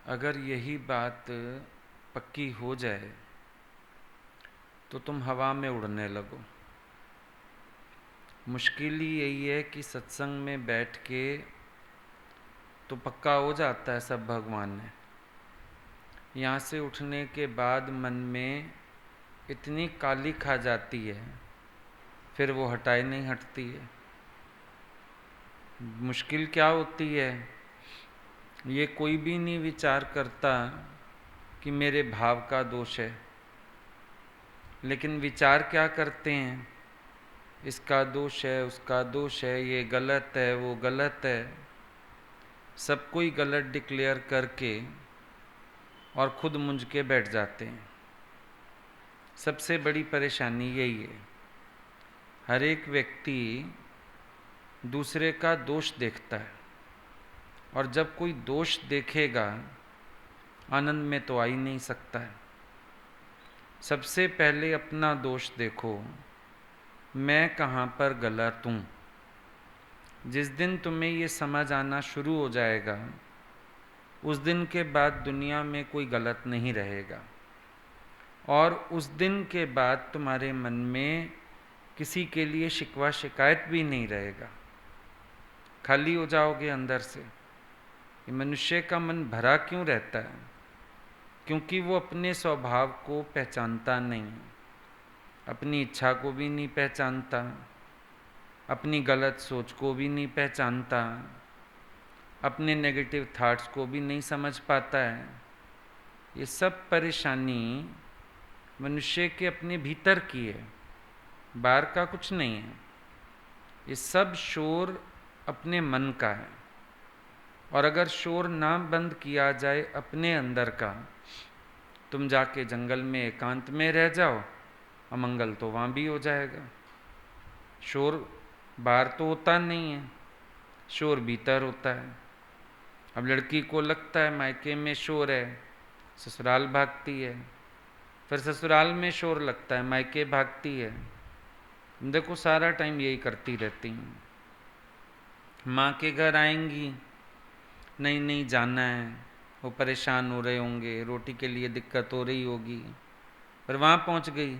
अगर यही बात पक्की हो जाए तो तुम हवा में उड़ने लगो। मुश्किल ही यही है कि सत्संग में बैठ के तो पक्का हो जाता है सब भगवान ने। यहाँ से उठने के बाद मन में इतनी काली खा जाती है, फिर वो हटाए नहीं हटती है। मुश्किल क्या होती है, ये कोई भी नहीं विचार करता कि मेरे भाव का दोष है, लेकिन विचार क्या करते हैं, इसका दोष है, उसका दोष है, ये गलत है, वो गलत है। सब कोई गलत डिक्लेयर करके और खुद मुंझ के बैठ जाते हैं। सबसे बड़ी परेशानी यही है। हर एक व्यक्ति दूसरे का दोष देखता है, और जब कोई दोष देखेगा आनंद में तो आ ही नहीं सकता है। सबसे पहले अपना दोष देखो, मैं कहाँ पर गलत हूँ। जिस दिन तुम्हें ये समझ आना शुरू हो जाएगा, उस दिन के बाद दुनिया में कोई गलत नहीं रहेगा, और उस दिन के बाद तुम्हारे मन में किसी के लिए शिकवा शिकायत भी नहीं रहेगा। खाली हो जाओगे अंदर से। ये मनुष्य का मन भरा क्यों रहता है? क्योंकि वो अपने स्वभाव को पहचानता नहीं, अपनी इच्छा को भी नहीं पहचानता, अपनी गलत सोच को भी नहीं पहचानता, अपने नेगेटिव थॉट्स को भी नहीं समझ पाता है। ये सब परेशानी मनुष्य के अपने भीतर की है, बाहर का कुछ नहीं है। ये सब शोर अपने मन का है, और अगर शोर ना बंद किया जाए अपने अंदर का, तुम जाके जंगल में एकांत में रह जाओ, अमंगल तो वहाँ भी हो जाएगा। शोर बाहर तो होता नहीं है, शोर भीतर होता है। अब लड़की को लगता है मायके में शोर है, ससुराल भागती है, फिर ससुराल में शोर लगता है, मायके भागती है। देखो सारा टाइम यही करती रहती हैं। माँ के घर आएंगी, नहीं नहीं जाना है, वो परेशान हो रहे होंगे, रोटी के लिए दिक्कत हो रही होगी, फिर वहाँ पहुँच गई,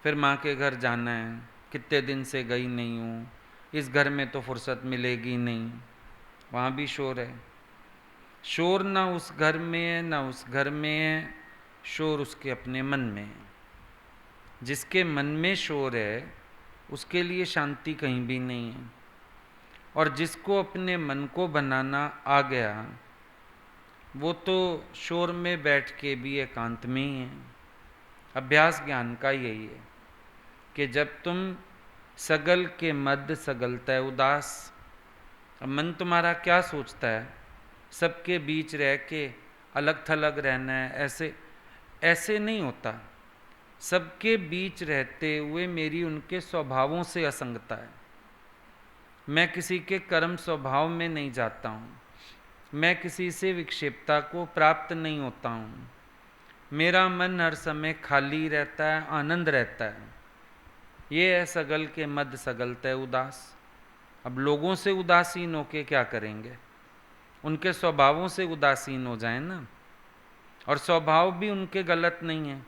फिर माँ के घर जाना है, कितने दिन से गई नहीं हूँ, इस घर में तो फुर्सत मिलेगी नहीं, वहाँ भी शोर है। शोर ना उस घर में है ना उस घर में है, शोर उसके अपने मन में है। जिसके मन में शोर है उसके लिए शांति कहीं भी नहीं है, और जिसको अपने मन को बनाना आ गया वो तो शोर में बैठ के भी एकांत में ही है। अभ्यास ज्ञान का यही है कि जब तुम सगल के मध्य सगलता उदास, अब मन तुम्हारा क्या सोचता है, सबके बीच रह के अलग थलग रहना है, ऐसे ऐसे नहीं होता। सबके बीच रहते हुए मेरी उनके स्वभावों से असंगता है। मैं किसी के कर्म स्वभाव में नहीं जाता हूँ, मैं किसी से विक्षेपता को प्राप्त नहीं होता हूँ। मेरा मन हर समय खाली रहता है, आनंद रहता है। ये है सगल के मध्य सगलता है उदास। अब लोगों से उदासीन होके क्या करेंगे? उनके स्वभावों से उदासीन हो जाए ना। और स्वभाव भी उनके गलत नहीं है,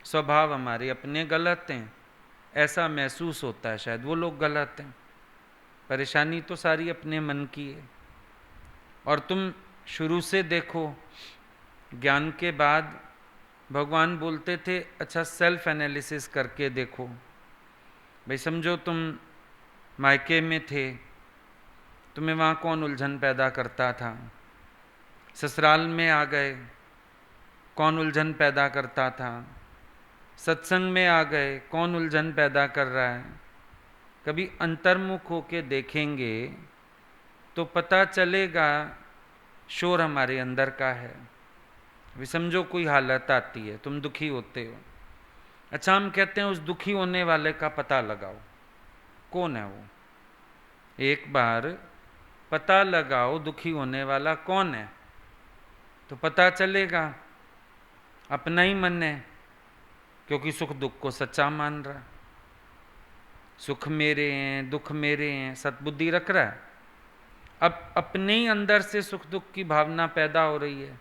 स्वभाव हमारे अपने गलत हैं। ऐसा महसूस होता है शायद वो लोग गलत हैं। परेशानी तो सारी अपने मन की है। और तुम शुरू से देखो, ज्ञान के बाद भगवान बोलते थे अच्छा सेल्फ एनालिसिस करके देखो। भाई समझो तुम मायके में थे, तुम्हें वहाँ कौन उलझन पैदा करता था? ससुराल में आ गए, कौन उलझन पैदा करता था? सत्संग में आ गए, कौन उलझन पैदा कर रहा है? कभी अंतर्मुख होके देखेंगे तो पता चलेगा शोर हमारे अंदर का है। अभी समझो कोई हालत आती है, तुम दुखी होते हो। अच्छा हम कहते हैं उस दुखी होने वाले का पता लगाओ, कौन है वो? एक बार पता लगाओ दुखी होने वाला कौन है, तो पता चलेगा अपना ही मन है, क्योंकि सुख दुख को सच्चा मान रहा है। सुख मेरे हैं, दुख मेरे हैं, सतबुद्धि रख रहा है। अब अपने ही अंदर से सुख दुख की भावना पैदा हो रही है,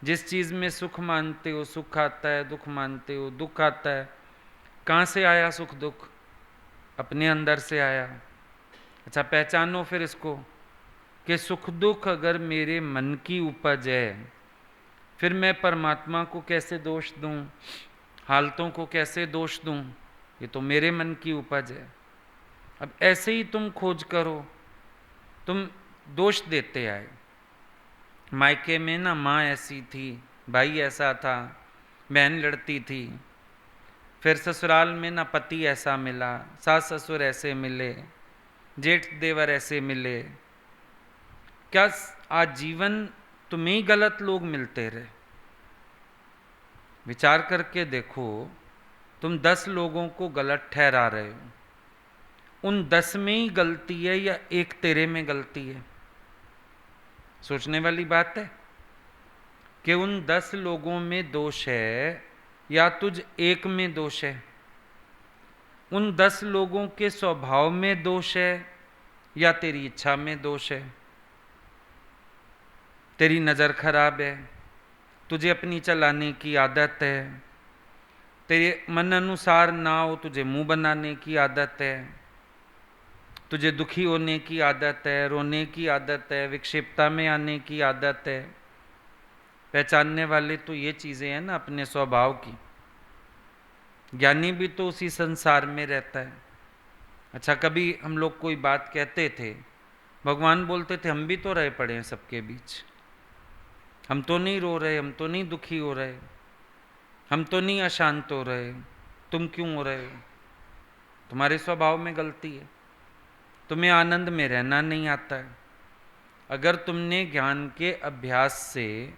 जिस चीज़ में सुख मानते हो सुख आता है, दुख मानते हो दुख आता है। कहाँ से आया सुख दुख? अपने अंदर से आया। अच्छा, पहचानो फिर इसको कि सुख दुख अगर मेरे मन की उपज है, फिर मैं परमात्मा को कैसे दोष दूं, हालतों को कैसे दोष दूं? ये तो मेरे मन की उपज है। अब ऐसे ही तुम खोज करो। तुम दोष देते आए, मायके में ना माँ ऐसी थी, भाई ऐसा था, बहन लड़ती थी, फिर ससुराल में ना पति ऐसा मिला, सास ससुर ऐसे मिले, जेठ देवर ऐसे मिले। क्या आज जीवन तुम्हें ही गलत लोग मिलते रहे? विचार करके देखो, तुम 10 लोगों को गलत ठहरा रहे हो, उन 10 में ही गलती है या एक तेरे में गलती है? सोचने वाली बात है कि उन 10 लोगों में दोष है या तुझ एक में दोष है? उन 10 लोगों के स्वभाव में दोष है या तेरी इच्छा में दोष है? तेरी नज़र खराब है, तुझे अपनी चलाने की आदत है, तेरे मन अनुसार ना हो तुझे मुंह बनाने की आदत है, तुझे दुखी होने की आदत है, रोने की आदत है, विक्षेपता में आने की आदत है। पहचानने वाले तो ये चीज़ें हैं ना अपने स्वभाव की। ज्ञानी भी तो उसी संसार में रहता है। अच्छा, कभी हम लोग कोई बात कहते थे, भगवान बोलते थे हम भी तो रहे पड़े हैं सबके बीच, हम तो नहीं रो रहे, हम तो नहीं दुखी हो रहे, हम तो नहीं अशांत हो रहे, तुम क्यों हो रहे हो? तुम्हारे स्वभाव में गलती है, तुम्हें आनंद में रहना नहीं आता है। अगर तुमने ज्ञान के अभ्यास से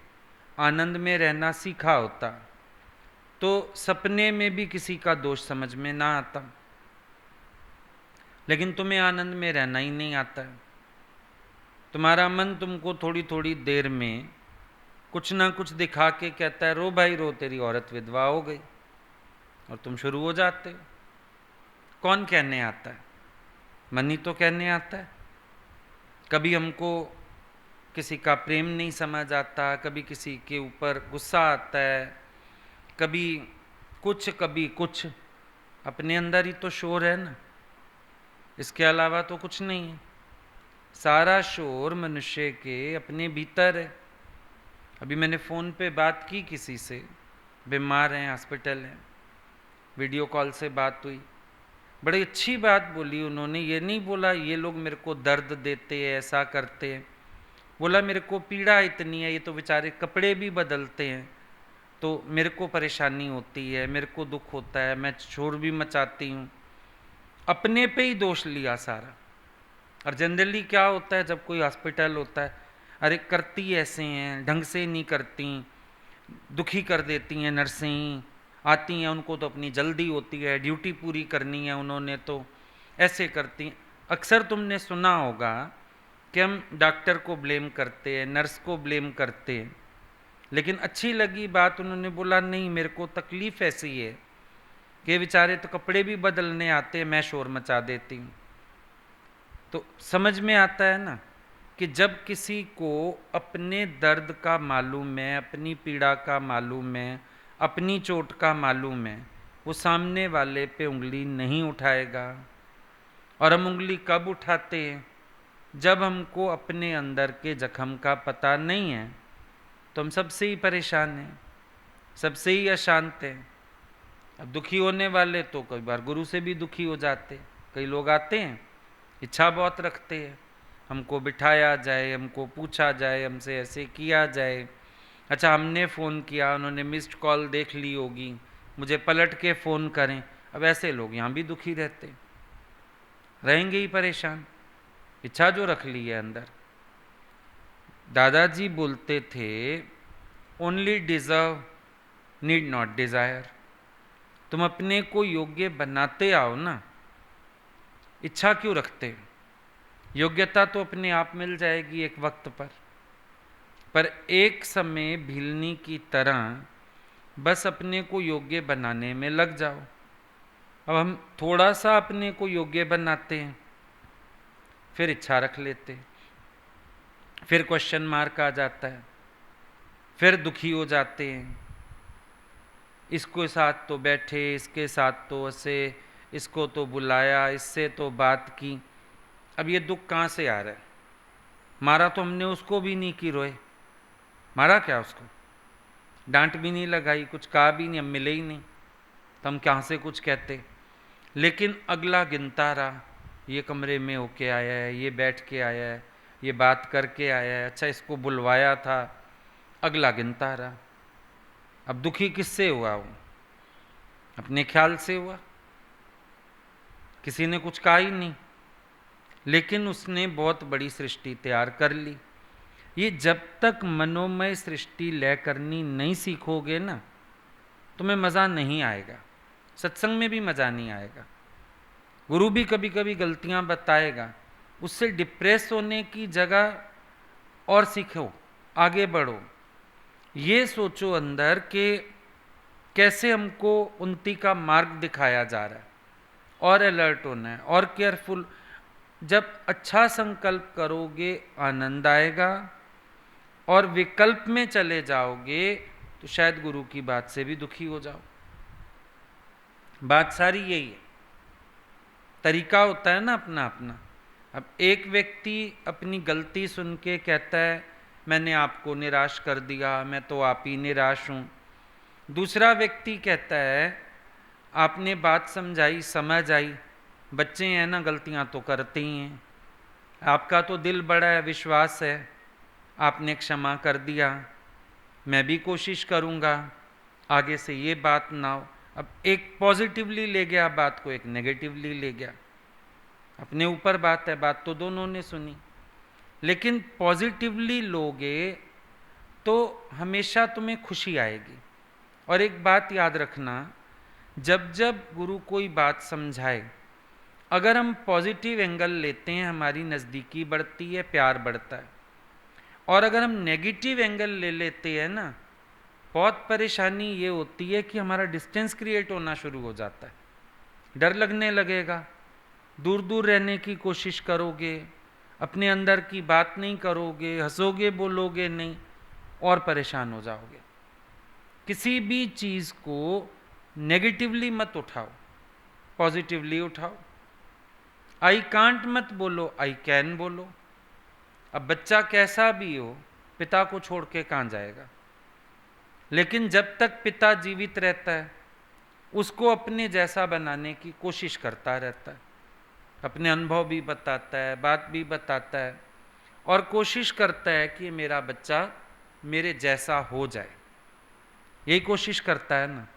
आनंद में रहना सीखा होता तो सपने में भी किसी का दोष समझ में ना आता। लेकिन तुम्हें आनंद में रहना ही नहीं आता है। तुम्हारा मन तुमको थोड़ी थोड़ी देर में कुछ ना कुछ दिखा के कहता है रो भाई रो, तेरी औरत विधवा हो गई, और तुम शुरू हो जाते हो। कौन कहने आता है? मन ही तो कहने आता है। कभी हमको किसी का प्रेम नहीं समझ आता, कभी किसी के ऊपर गुस्सा आता है, कभी कुछ। अपने अंदर ही तो शोर है ना, इसके अलावा तो कुछ नहीं है। सारा शोर मनुष्य के अपने भीतर है। अभी मैंने फ़ोन पे बात की किसी से, बीमार हैं, हॉस्पिटल हैं, वीडियो कॉल से बात हुई, बड़ी अच्छी बात बोली उन्होंने। ये नहीं बोला ये लोग मेरे को दर्द देते हैं, ऐसा करते हैं। बोला मेरे को पीड़ा इतनी है, ये तो बेचारे कपड़े भी बदलते हैं तो मेरे को परेशानी होती है, मेरे को दुख होता है, मैं शोर भी मचाती हूँ। अपने पे ही दोष लिया सारा। और जनरली क्या होता है जब कोई हॉस्पिटल होता है, अरे करती ऐसे हैं, ढंग से नहीं करती, दुखी कर देती हैं नर्सें, आती हैं उनको तो अपनी जल्दी होती है, ड्यूटी पूरी करनी है उन्होंने तो ऐसे करती हैं। अक्सर तुमने सुना होगा कि हम डॉक्टर को ब्लेम करते हैं, नर्स को ब्लेम करते हैं। लेकिन अच्छी लगी बात, उन्होंने बोला नहीं मेरे को तकलीफ़ ऐसी है कि बेचारे तो कपड़े भी बदलने आते हैं, मैं शोर मचा देती हूँ। तो समझ में आता है ना कि जब किसी को अपने दर्द का मालूम है, अपनी पीड़ा का मालूम है, अपनी चोट का मालूम है, वो सामने वाले पे उंगली नहीं उठाएगा। और हम उंगली कब उठाते हैं? जब हमको अपने अंदर के जख्म का पता नहीं है तो हम सबसे ही परेशान हैं, सबसे ही अशांत हैं। अब दुखी होने वाले तो कई बार गुरु से भी दुखी हो जाते। कई लोग आते हैं, इच्छा बहुत रखते हैं, हमको बिठाया जाए, हमको पूछा जाए, हमसे ऐसे किया जाए। अच्छा, हमने फ़ोन किया, उन्होंने मिस्ड कॉल देख ली होगी, मुझे पलट के फ़ोन करें। अब ऐसे लोग यहाँ भी दुखी रहते, रहेंगे ही परेशान, इच्छा जो रख ली है अंदर। दादाजी बोलते थे only deserve, need not desire. तुम अपने को योग्य बनाते आओ ना, इच्छा क्यों रखते हो? योग्यता तो अपने आप मिल जाएगी एक वक्त पर एक समय भीलनी की तरह बस अपने को योग्य बनाने में लग जाओ। अब हम थोड़ा सा अपने को योग्य बनाते हैं, फिर इच्छा रख लेते हैं, फिर क्वेश्चन मार्क आ जाता है। फिर दुखी हो जाते हैं, इसके साथ तो बैठे, इसके साथ तो हंसे, इसको तो बुलाया, इससे तो बात की। अब ये दुख कहाँ से आ रहा है? मारा तो हमने उसको भी नहीं कि रोए, मारा क्या उसको? डांट भी नहीं लगाई, कुछ कहा भी नहीं, हम मिले ही नहीं तो हम कहाँ से कुछ कहते। लेकिन अगला गिनता रहा, ये कमरे में होके आया है, ये बैठ के आया है, ये बात करके आया है, अच्छा इसको बुलवाया था, अगला गिनता रहा। अब दुखी किससे हुआ वो? अपने ख्याल से हुआ, किसी ने कुछ कहा ही नहीं, लेकिन उसने बहुत बड़ी सृष्टि तैयार कर ली। ये जब तक मनोमय सृष्टि लय करनी नहीं सीखोगे ना, तुम्हें मज़ा नहीं आएगा, सत्संग में भी मज़ा नहीं आएगा। गुरु भी कभी कभी गलतियां बताएगा, उससे डिप्रेस होने की जगह और सीखो, आगे बढ़ो, ये सोचो अंदर कि कैसे हमको उन्नति का मार्ग दिखाया जा रहा है, और अलर्ट होना है और केयरफुल। जब अच्छा संकल्प करोगे आनंद आएगा, और विकल्प में चले जाओगे तो शायद गुरु की बात से भी दुखी हो जाओ। बात सारी यही है, तरीका होता है ना अपना अपना। अब एक व्यक्ति अपनी गलती सुन के कहता है मैंने आपको निराश कर दिया, मैं तो आप ही निराश हूँ। दूसरा व्यक्ति कहता है आपने बात समझाई, समझ आई, बच्चे हैं ना, गलतियाँ तो करते ही हैं, आपका तो दिल बड़ा है, विश्वास है, आपने क्षमा कर दिया, मैं भी कोशिश करूँगा आगे से ये बात ना हो। अब एक पॉजिटिवली ले गया बात को, एक नेगेटिवली ले गया, अपने ऊपर बात है, बात तो दोनों ने सुनी। लेकिन पॉजिटिवली लोगे तो हमेशा तुम्हें खुशी आएगी। और एक बात याद रखना, जब जब गुरु कोई बात समझाए, अगर हम पॉजिटिव एंगल लेते हैं हमारी नज़दीकी बढ़ती है, प्यार बढ़ता है। और अगर हम नेगेटिव एंगल ले लेते हैं ना, बहुत परेशानी ये होती है कि हमारा डिस्टेंस क्रिएट होना शुरू हो जाता है, डर लगने लगेगा, दूर दूर रहने की कोशिश करोगे, अपने अंदर की बात नहीं करोगे, हंसोगे बोलोगे नहीं, और परेशान हो जाओगे। किसी भी चीज़ को नेगेटिवली मत उठाओ, पॉजिटिवली उठाओ। आई कांट मत बोलो, आई कैन बोलो। अब बच्चा कैसा भी हो, पिता को छोड़ के कहाँ जाएगा? लेकिन जब तक पिता जीवित रहता है उसको अपने जैसा बनाने की कोशिश करता रहता है, अपने अनुभव भी बताता है, बात भी बताता है, और कोशिश करता है कि मेरा बच्चा मेरे जैसा हो जाए, यही कोशिश करता है ना।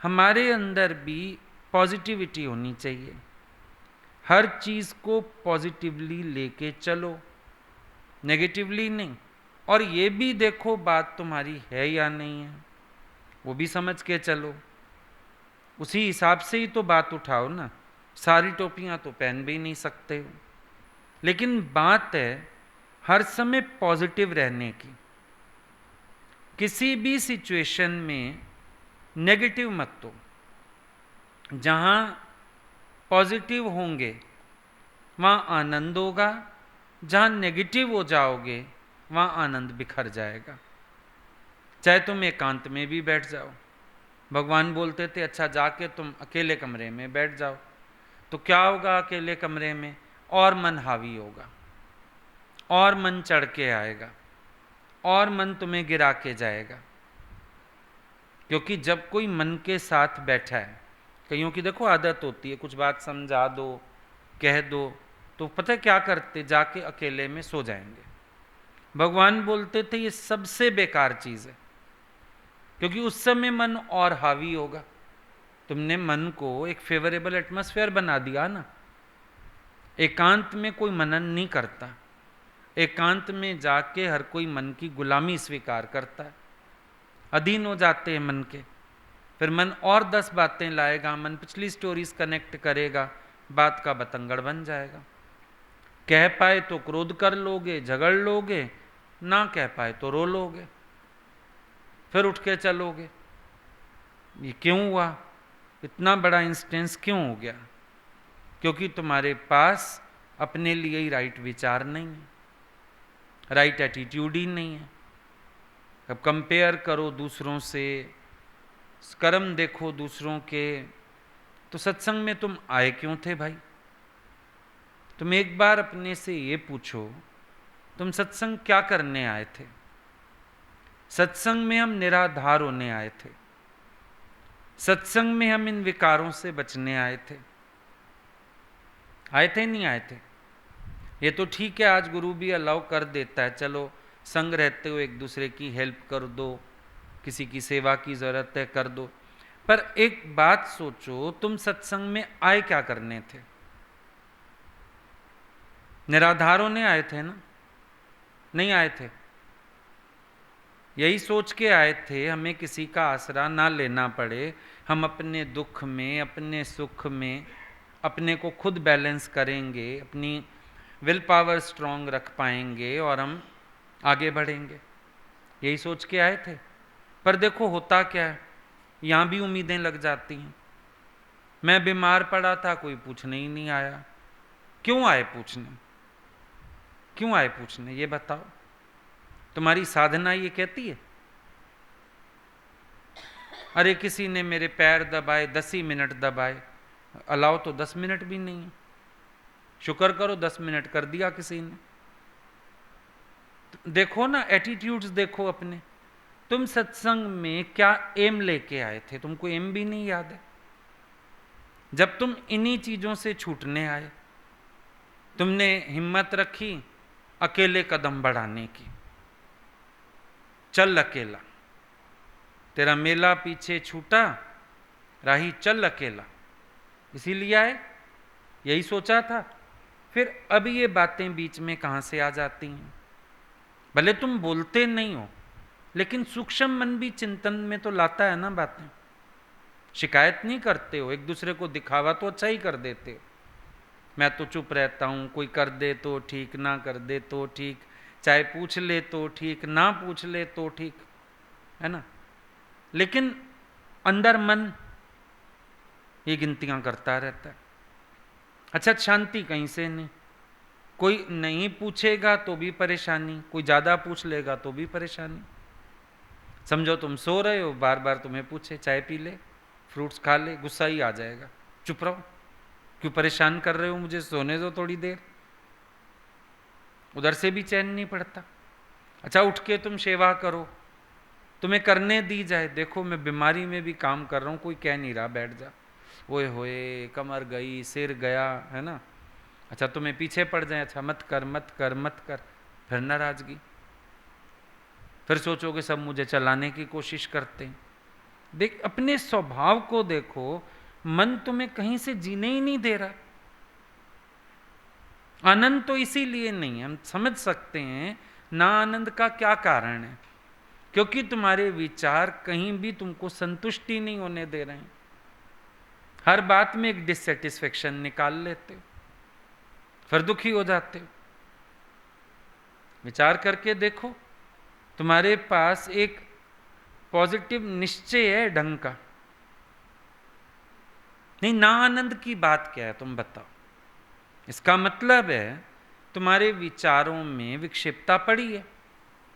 हमारे अंदर भी पॉजिटिविटी होनी चाहिए, हर चीज़ को पॉजिटिवली लेके चलो, नेगेटिवली नहीं। और ये भी देखो बात तुम्हारी है या नहीं है, वो भी समझ के चलो, उसी हिसाब से ही तो बात उठाओ ना। सारी टोपियां तो पहन भी नहीं सकते हो, लेकिन बात है हर समय पॉजिटिव रहने की। किसी भी सिचुएशन में नेगेटिव मत दो, जहां पॉजिटिव होंगे वहां आनंद होगा, जहां नेगेटिव हो जाओगे वहां आनंद बिखर जाएगा। चाहे तुम एकांत में भी बैठ जाओ, भगवान बोलते थे अच्छा जाके तुम अकेले कमरे में बैठ जाओ, तो क्या होगा अकेले कमरे में? और मन हावी होगा, और मन चढ़ के आएगा, और मन तुम्हें गिरा के जाएगा। क्योंकि जब कोई मन के साथ बैठा है, कईयों की देखो आदत होती है कुछ बात समझा दो, कह दो, तो पता है क्या करते, जाके अकेले में सो जाएंगे। भगवान बोलते थे ये सबसे बेकार चीज़ है, क्योंकि उस समय मन और हावी होगा। तुमने मन को एक फेवरेबल एटमॉस्फेयर बना दिया ना। एकांत में कोई मनन नहीं करता, एकांत में जाके हर कोई मन की गुलामी स्वीकार करता है, अधीन हो जाते हैं मन के। फिर मन और 10 बातें लाएगा, मन पिछली स्टोरीज कनेक्ट करेगा, बात का बतंगड़ बन जाएगा। कह पाए तो क्रोध कर लोगे, झगड़ लोगे, ना कह पाए तो रो लोगे, फिर उठ के चलोगे। ये क्यों हुआ? इतना बड़ा इंस्टेंस क्यों हो गया? क्योंकि तुम्हारे पास अपने लिए ही राइट विचार नहीं है, राइट एटीट्यूड ही नहीं है। अब कंपेयर करो दूसरों से, कर्म देखो दूसरों के, तो सत्संग में तुम आए क्यों थे भाई? तुम एक बार अपने से ये पूछो, तुम सत्संग क्या करने आए थे? सत्संग में हम निराधार होने आए थे, सत्संग में हम इन विकारों से बचने आए थे। आए थे नहीं आए थे? ये तो ठीक है, आज गुरु भी अलाउ कर देता है, चलो संग रहते हो एक दूसरे की हेल्प कर दो, किसी की सेवा की जरूरत है कर दो। पर एक बात सोचो, तुम सत्संग में आए क्या करने थे? निराधार होने आए थे ना? नहीं आए थे? यही सोच के आए थे हमें किसी का आसरा ना लेना पड़े, हम अपने दुख में अपने सुख में अपने को खुद बैलेंस करेंगे, अपनी विल पावर स्ट्रांग रख पाएंगे और हम आगे बढ़ेंगे। यही सोच के आए थे। पर देखो होता क्या है, यहाँ भी उम्मीदें लग जाती हैं। मैं बीमार पड़ा था, कोई पूछने ही नहीं आया। क्यों आए पूछने? क्यों आए पूछने ये बताओ? तुम्हारी साधना ये कहती है? अरे किसी ने मेरे पैर दबाए, 10 ही मिनट दबाए, अलाउ तो 10 मिनट भी नहीं है। शुक्र करो 10 मिनट कर दिया किसी ने। देखो ना, एटीट्यूड्स देखो अपने। तुम सत्संग में क्या एम लेके आए थे? तुमको एम भी नहीं याद है। जब तुम इन्हीं चीजों से छूटने आए, तुमने हिम्मत रखी अकेले कदम बढ़ाने की। चल अकेला, तेरा मेला पीछे छूटा, राही चल अकेला, इसीलिए आए। यही सोचा था। फिर अब ये बातें बीच में कहां से आ जाती हैं? भले तुम बोलते नहीं हो, लेकिन सूक्ष्म मन भी चिंतन में तो लाता है ना बातें। शिकायत नहीं करते हो, एक दूसरे को दिखावा तो अच्छा ही कर देते हो। मैं तो चुप रहता हूं, कोई कर दे तो ठीक, ना कर दे तो ठीक, चाहे पूछ ले तो ठीक, ना पूछ ले तो ठीक, है ना। लेकिन अंदर मन ये गिनतियां करता रहता है। अच्छा, शांति कहीं से नहीं। कोई नहीं पूछेगा तो भी परेशानी, कोई ज्यादा पूछ लेगा तो भी परेशानी। समझो तुम सो रहे हो, बार बार तुम्हें पूछे चाय पी ले, फ्रूट्स खा ले, गुस्सा ही आ जाएगा। चुप रहो, क्यों परेशान कर रहे हो मुझे, सोने दो थोड़ी देर। उधर से भी चैन नहीं पड़ता। अच्छा, उठ के तुम सेवा करो, तुम्हें करने दी जाए। देखो मैं बीमारी में भी काम कर रहा हूं, कोई कह नहीं रहा बैठ जा, ओए होए कमर गई, सिर गया, है ना। अच्छा, तुम्हें पीछे पड़ जाए, अच्छा मत कर मत कर मत कर, फिर नाराजगी, फिर सोचोगे सब मुझे चलाने की कोशिश करते हैं। देख अपने स्वभाव को देखो, मन तुम्हें कहीं से जीने ही नहीं दे रहा। आनंद तो इसीलिए नहीं है, हम समझ सकते हैं ना आनंद का क्या कारण है, क्योंकि तुम्हारे विचार कहीं भी तुमको संतुष्टि नहीं होने दे रहे हैं। हर बात में एक डिससेटिस्फेक्शन निकाल लेते हो, फिर दुखी हो जाते हो। विचार करके देखो, तुम्हारे पास एक पॉजिटिव निश्चय है ढंग का, नहीं ना आनंद की बात क्या है तुम बताओ। इसका मतलब है तुम्हारे विचारों में विक्षिप्तता पड़ी है।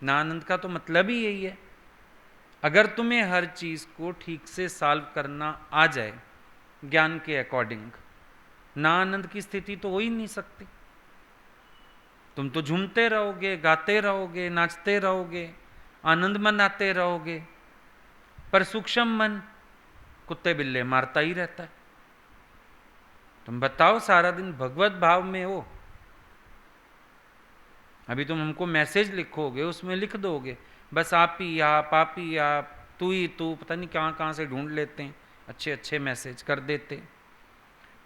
ना आनंद का तो मतलब ही यही है। अगर तुम्हें हर चीज को ठीक से सॉल्व करना आ जाए ज्ञान के अकॉर्डिंग, ना आनंद की स्थिति तो हो ही नहीं सकती। तुम तो झूमते रहोगे, गाते रहोगे, नाचते रहोगे, आनंद मनाते रहोगे, पर सूक्ष्म मन कुत्ते बिल्ले मारता ही रहता है। तुम बताओ, सारा दिन भगवत भाव में हो। अभी तुम हमको मैसेज लिखोगे, उसमें लिख दोगे बस आप ही आप, तू ही तू, पता नहीं कहाँ कहाँ से ढूंढ लेते हैं, अच्छे अच्छे मैसेज कर देते।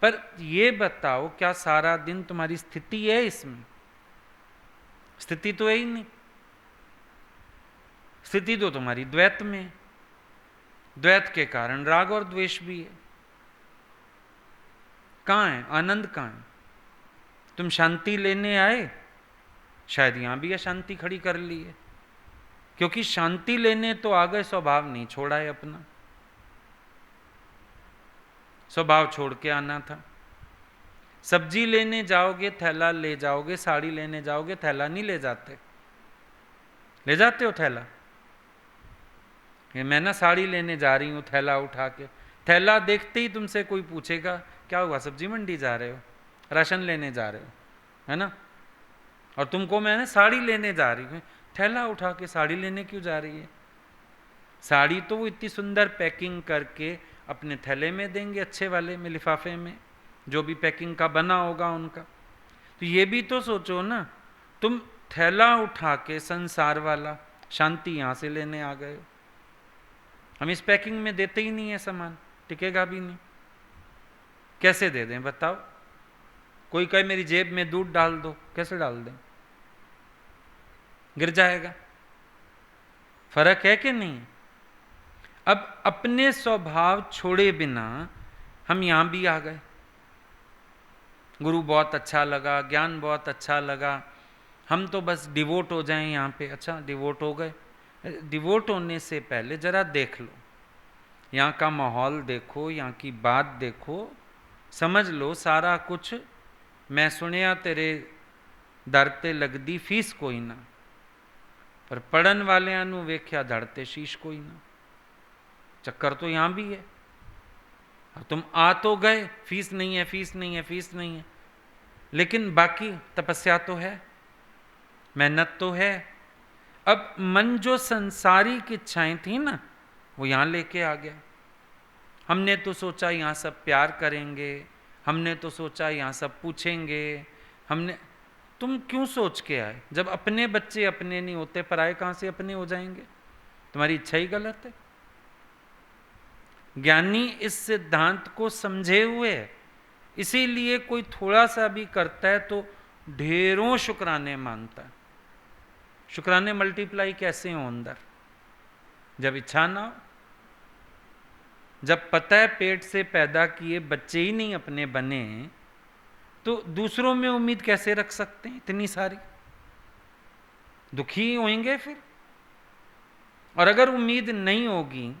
पर ये बताओ, क्या सारा दिन तुम्हारी स्थिति है इसमें? स्थिति तो है ही नहीं। स्थिति तो तुम्हारी द्वैत में है। द्वैत के कारण राग और द्वेष भी है। कहाँ है आनंद? कहाँ है? तुम शांति लेने आए, शायद यहां भी अशांति खड़ी कर ली है, क्योंकि शांति लेने तो आ गए, स्वभाव नहीं छोड़ा है अपना। स्वभाव छोड़ के आना था। सब्जी लेने जाओगे थैला ले जाओगे, साड़ी लेने जाओगे थैला नहीं ले जाते। ले जाते हो थैला? मैं ना साड़ी लेने जा रही हूँ, थैला उठा के, थैला देखते ही तुमसे कोई पूछेगा क्या हुआ, सब्जी मंडी जा रहे हो, राशन लेने जा रहे हो, है ना, और तुमको मैं ना साड़ी लेने जा रही हूँ, थैला उठा के साड़ी लेने क्यों जा रही है? साड़ी तो वो इतनी सुंदर पैकिंग करके अपने थैले में देंगे, अच्छे वाले में, लिफाफे में, जो भी पैकिंग का बना होगा उनका। तो ये भी तो सोचो ना, तुम थैला उठा के संसार वाला शांति यहाँ से लेने आ गए हो। हम इस पैकिंग में देते ही नहीं है सामान, टिकेगा भी नहीं, कैसे दे दें बताओ? कोई कहे मेरी जेब में दूध डाल दो, कैसे डाल दें? गिर जाएगा। फर्क है कि नहीं? अब अपने स्वभाव छोड़े बिना हम यहां भी आ गए। गुरु बहुत अच्छा लगा, ज्ञान बहुत अच्छा लगा, हम तो बस डिवोट हो जाएं यहाँ पे। अच्छा डिवोट हो गए, डिवोट होने से पहले जरा देख लो, यहाँ का माहौल देखो, यहाँ की बात देखो, समझ लो सारा कुछ। मैं सुनिया तेरे दर ते लगदी फीस कोई ना, पर पढ़न वालियां नू वेख्या धड़ते शीश कोई ना। चक्कर तो यहां भी है। और तुम आ तो गए, फीस नहीं है, फीस नहीं है, फीस नहीं है, लेकिन बाकी तपस्या तो है, मेहनत तो है। अब मन जो संसारिक इच्छाएं थी ना, वो यहां लेके आ गया। हमने तो सोचा यहां सब प्यार करेंगे, हमने तो सोचा यहां सब पूछेंगे, हमने, तुम क्यों सोच के आए? जब अपने बच्चे अपने नहीं होते, पराए कहां से अपने हो जाएंगे? तुम्हारी इच्छा ही गलत है। ज्ञानी इस सिद्धांत को समझे हुए है, इसीलिए कोई थोड़ा सा भी करता है तो ढेरों शुक्राने मांगता है। शुक्राने मल्टीप्लाई कैसे हो अंदर? जब इच्छा ना हो, जब पता है पेट से पैदा किए बच्चे ही नहीं अपने बने, तो दूसरों में उम्मीद कैसे रख सकते हैं? इतनी सारी दुखी होंगे फिर। और अगर उम्मीद नहीं होगी,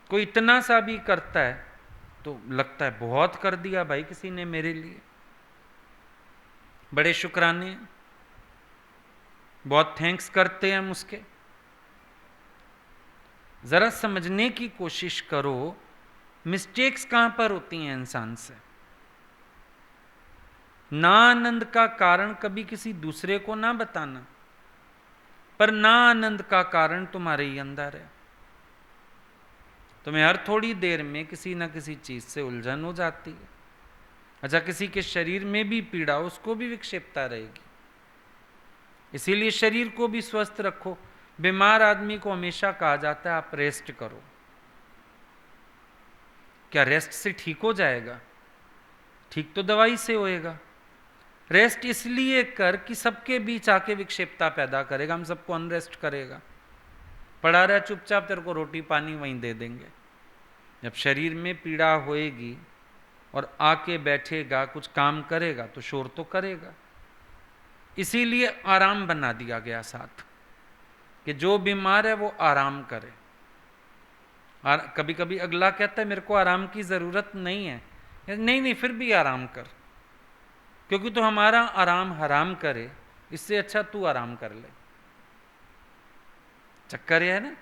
कोई इतना सा भी करता है तो लगता है बहुत कर दिया भाई किसी ने मेरे लिए, बड़े शुक्राने, बहुत थैंक्स करते हैं हम उसके। जरा समझने की कोशिश करो मिस्टेक्स कहां पर होती हैं इंसान से। ना आनंद का कारण कभी किसी दूसरे को ना बताना, पर ना आनंद का कारण तुम्हारे ही अंदर है। तुम्हें हर थोड़ी देर में किसी ना किसी चीज से उलझन हो जाती है। अच्छा किसी के शरीर में भी पीड़ा, उसको भी विक्षेपता रहेगी। इसीलिए शरीर को भी स्वस्थ रखो। बीमार आदमी को हमेशा कहा जाता है आप रेस्ट करो। क्या रेस्ट से ठीक हो जाएगा? ठीक तो दवाई से होएगा। रेस्ट इसलिए कर कि सबके बीच आके विक्षेपता पैदा करेगा, हम सबको अनरेस्ट करेगा। पड़ा रहा चुपचाप, तेरे को रोटी पानी वहीं दे देंगे। जब शरीर में पीड़ा होएगी और आके बैठेगा, कुछ काम करेगा तो शोर तो करेगा। इसीलिए आराम बना दिया गया साथ, कि जो बीमार है वो आराम करे। कभी कभी अगला कहता है मेरे को आराम की जरूरत नहीं है, नहीं नहीं फिर भी आराम कर, क्योंकि तो हमारा आराम हराम करे, इससे अच्छा तू आराम कर ले। चक्कर है ना।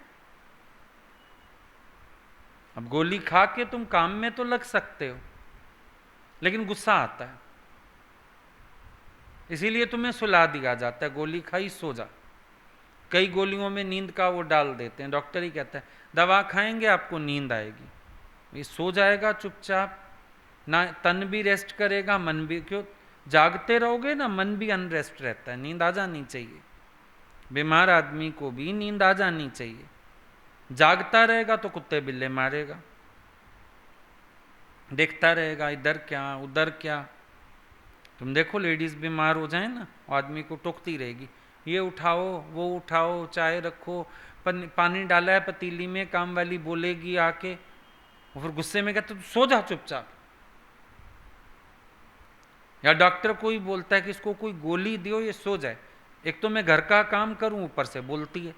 अब गोली खा के तुम काम में तो लग सकते हो, लेकिन गुस्सा आता है, इसीलिए तुम्हें सुला दिया जाता है, गोली खाई सो जा। कई गोलियों में नींद का वो डाल देते हैं, डॉक्टर ही कहता है दवा खाएंगे आपको नींद आएगी। ये सो जाएगा चुपचाप, ना तन भी रेस्ट करेगा, मन भी। क्यों जागते रहोगे ना, मन भी अनरेस्ट रहता है। नींद आ जानी चाहिए, बीमार आदमी को भी नींद आ जानी चाहिए। जागता रहेगा तो कुत्ते बिल्ले मारेगा, देखता रहेगा इधर क्या उधर क्या। तुम देखो लेडीज बीमार हो जाए ना, आदमी को टोकती रहेगी, ये उठाओ वो उठाओ, चाय रखो, पानी डाला है पतीली में, काम वाली बोलेगी आके, और फिर गुस्से में कहते सो जा चुपचाप। या डॉक्टर कोई बोलता है कि इसको कोई गोली दियो ये सो जाए, एक तो मैं घर का काम करूं, ऊपर से बोलती है,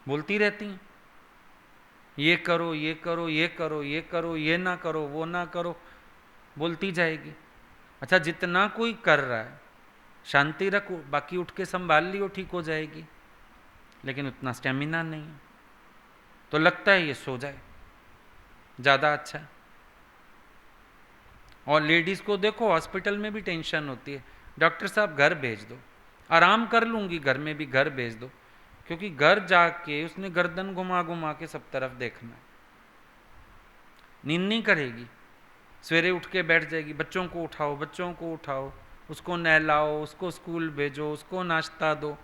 बोलती रहती हैं, ये करो ये करो ये करो ये करो, ये ना करो वो ना करो, बोलती जाएगी। अच्छा जितना कोई कर रहा है शांति रखो, बाकी उठ के संभाल लियो, ठीक हो जाएगी, लेकिन उतना स्टेमिना नहीं है। तो लगता है ये सो जाए, ज़्यादा अच्छा है। और लेडीज़ को देखो हॉस्पिटल में भी टेंशन होती है, डॉक्टर साहब घर भेज दो, आराम कर लूँगी घर में भी, घर भेज दो, क्योंकि घर जाके उसने गर्दन घुमा घुमा के सब तरफ देखना है, नींद नहीं करेगी, सवेरे उठ के बैठ जाएगी, बच्चों को उठाओ, बच्चों को उठाओ, उसको नहलाओ, उसको स्कूल भेजो, उसको नाश्ता दो।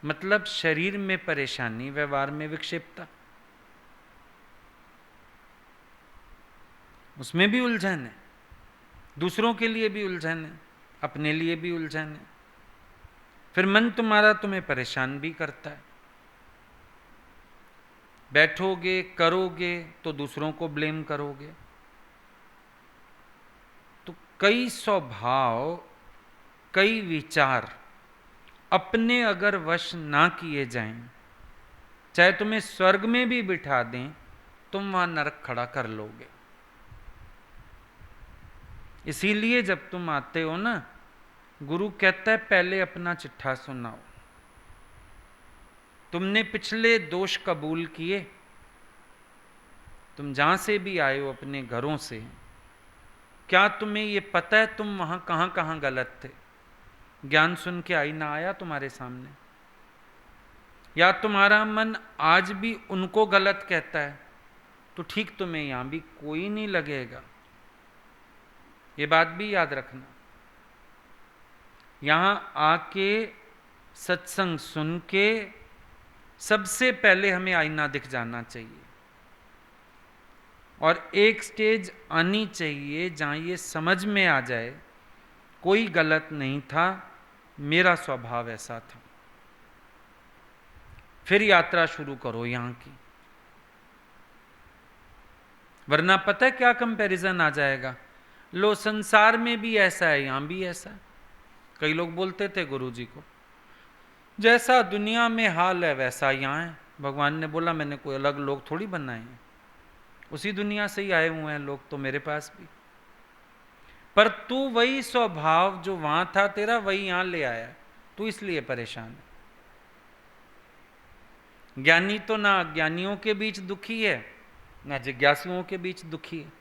मतलब शरीर में परेशानी, व्यवहार में विक्षेपता, उसमें भी उलझन है, दूसरों के लिए भी उलझन है, अपने लिए भी उलझन है। फिर मन तुम्हारा तुम्हें परेशान भी करता है, बैठोगे करोगे तो दूसरों को ब्लेम करोगे। तो कई स्वभाव, कई विचार अपने अगर वश ना किए जाएं, चाहे तुम्हें स्वर्ग में भी बिठा दें, तुम वहां नरक खड़ा कर लोगे। इसीलिए जब तुम आते हो ना, गुरु कहता है पहले अपना चिट्ठा सुनाओ। तुमने पिछले दोष कबूल किए, तुम जहां से भी आए हो अपने घरों से, क्या तुम्हें ये पता है तुम वहां कहां कहां गलत थे? ज्ञान सुन के आईना आया तुम्हारे सामने? या तुम्हारा मन आज भी उनको गलत कहता है? तो ठीक तुम्हें यहां भी कोई नहीं लगेगा, ये बात भी याद रखना। यहां आके सत्संग सुन के सबसे पहले हमें आईना दिख जाना चाहिए, और एक स्टेज आनी चाहिए जहां ये समझ में आ जाए कोई गलत नहीं था, मेरा स्वभाव ऐसा था। फिर यात्रा शुरू करो यहां की, वरना पता है क्या कंपैरिजन आ जाएगा, लो संसार में भी ऐसा है, यहां भी ऐसा है। कई लोग बोलते थे गुरुजी को, जैसा दुनिया में हाल है वैसा यहां है। भगवान ने बोला मैंने कोई अलग लोग थोड़ी बनाए हैं, उसी दुनिया से ही आए हुए हैं लोग तो मेरे पास भी। पर तू वही स्वभाव जो वहां था तेरा, वही यहां ले आया, तू इसलिए परेशान है। ज्ञानी तो ना अज्ञानियों के बीच दुखी है, ना जिज्ञासुओं के बीच दुखी है।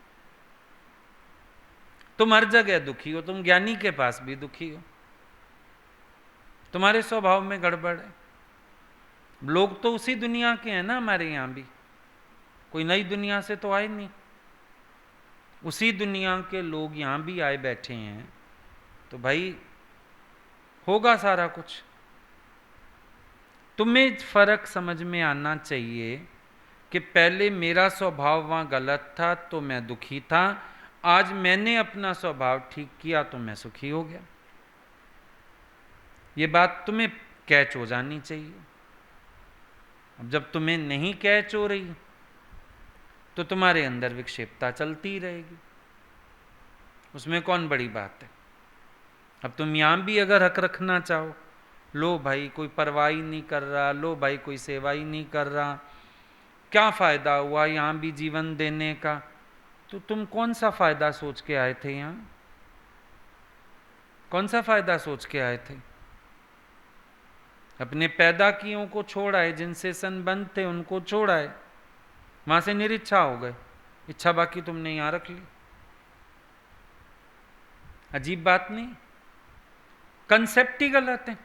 तुम हर जगह दुखी हो, तुम ज्ञानी के पास भी दुखी हो, तुम्हारे स्वभाव में गड़बड़ है। लोग तो उसी दुनिया के हैं ना, हमारे यहां भी कोई नई दुनिया से तो आए नहीं, उसी दुनिया के लोग यहां भी आए बैठे हैं, तो भाई होगा सारा कुछ। तुम्हें फर्क समझ में आना चाहिए कि पहले मेरा स्वभाव वहां गलत था तो मैं दुखी था, आज मैंने अपना स्वभाव ठीक किया तो मैं सुखी हो गया। ये बात तुम्हें कैच हो जानी चाहिए। अब जब तुम्हें नहीं कैच हो रही तो तुम्हारे अंदर विक्षेपता चलती रहेगी, उसमें कौन बड़ी बात है। अब तुम यहां भी अगर हक रखना चाहो, लो भाई कोई परवाह ही नहीं कर रहा, लो भाई कोई सेवा ही नहीं कर रहा, क्या फायदा हुआ यहां भी जीवन देने का, तो तुम कौन सा फायदा सोच के आए थे यहां? कौन सा फायदा सोच के आए थे? अपने पैदा कियों को छोड़ आए, जिनसे संबंध थे उनको छोड़ आए, वहां से निरिच्छा हो गए, इच्छा बाकी तुमने यहां रख ली। अजीब बात नहीं? कंसेप्ट ही गलत है।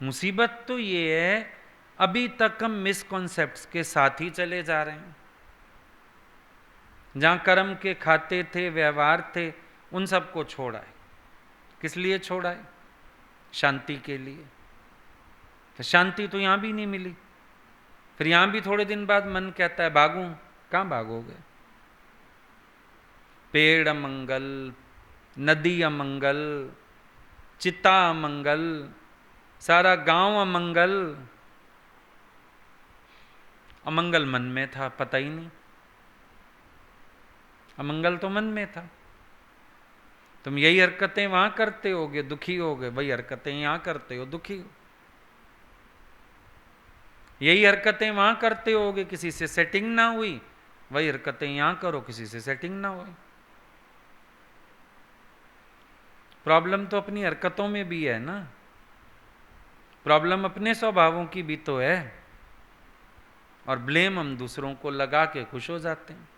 मुसीबत तो ये है अभी तक हम मिसकॉन्सेप्ट्स के साथ ही चले जा रहे हैं। जहां कर्म के खाते थे, व्यवहार थे, उन सबको छोड़ा है। किस लिए छोड़ा है? शांति के लिए। तो शांति तो यहां भी नहीं मिली, फिर यहां भी थोड़े दिन बाद मन कहता है भागूं, कहां भागोगे? पेड़ अमंगल, नदी अमंगल, चिता अमंगल, सारा गांव अमंगल। अमंगल मन में था, पता ही नहीं, अमंगल तो मन में था। तुम यही हरकतें वहां करते होगे, दुखी होगे, वही हरकतें यहां करते हो, दुखी हो। यही हरकतें वहां करते होगे, किसी से सेटिंग ना हुई, वही हरकतें यहां करो, किसी से सेटिंग ना हुई। प्रॉब्लम तो अपनी हरकतों में भी है ना, प्रॉब्लम अपने स्वभावों की भी तो है। और ब्लेम हम दूसरों को लगा के खुश हो जाते हैं,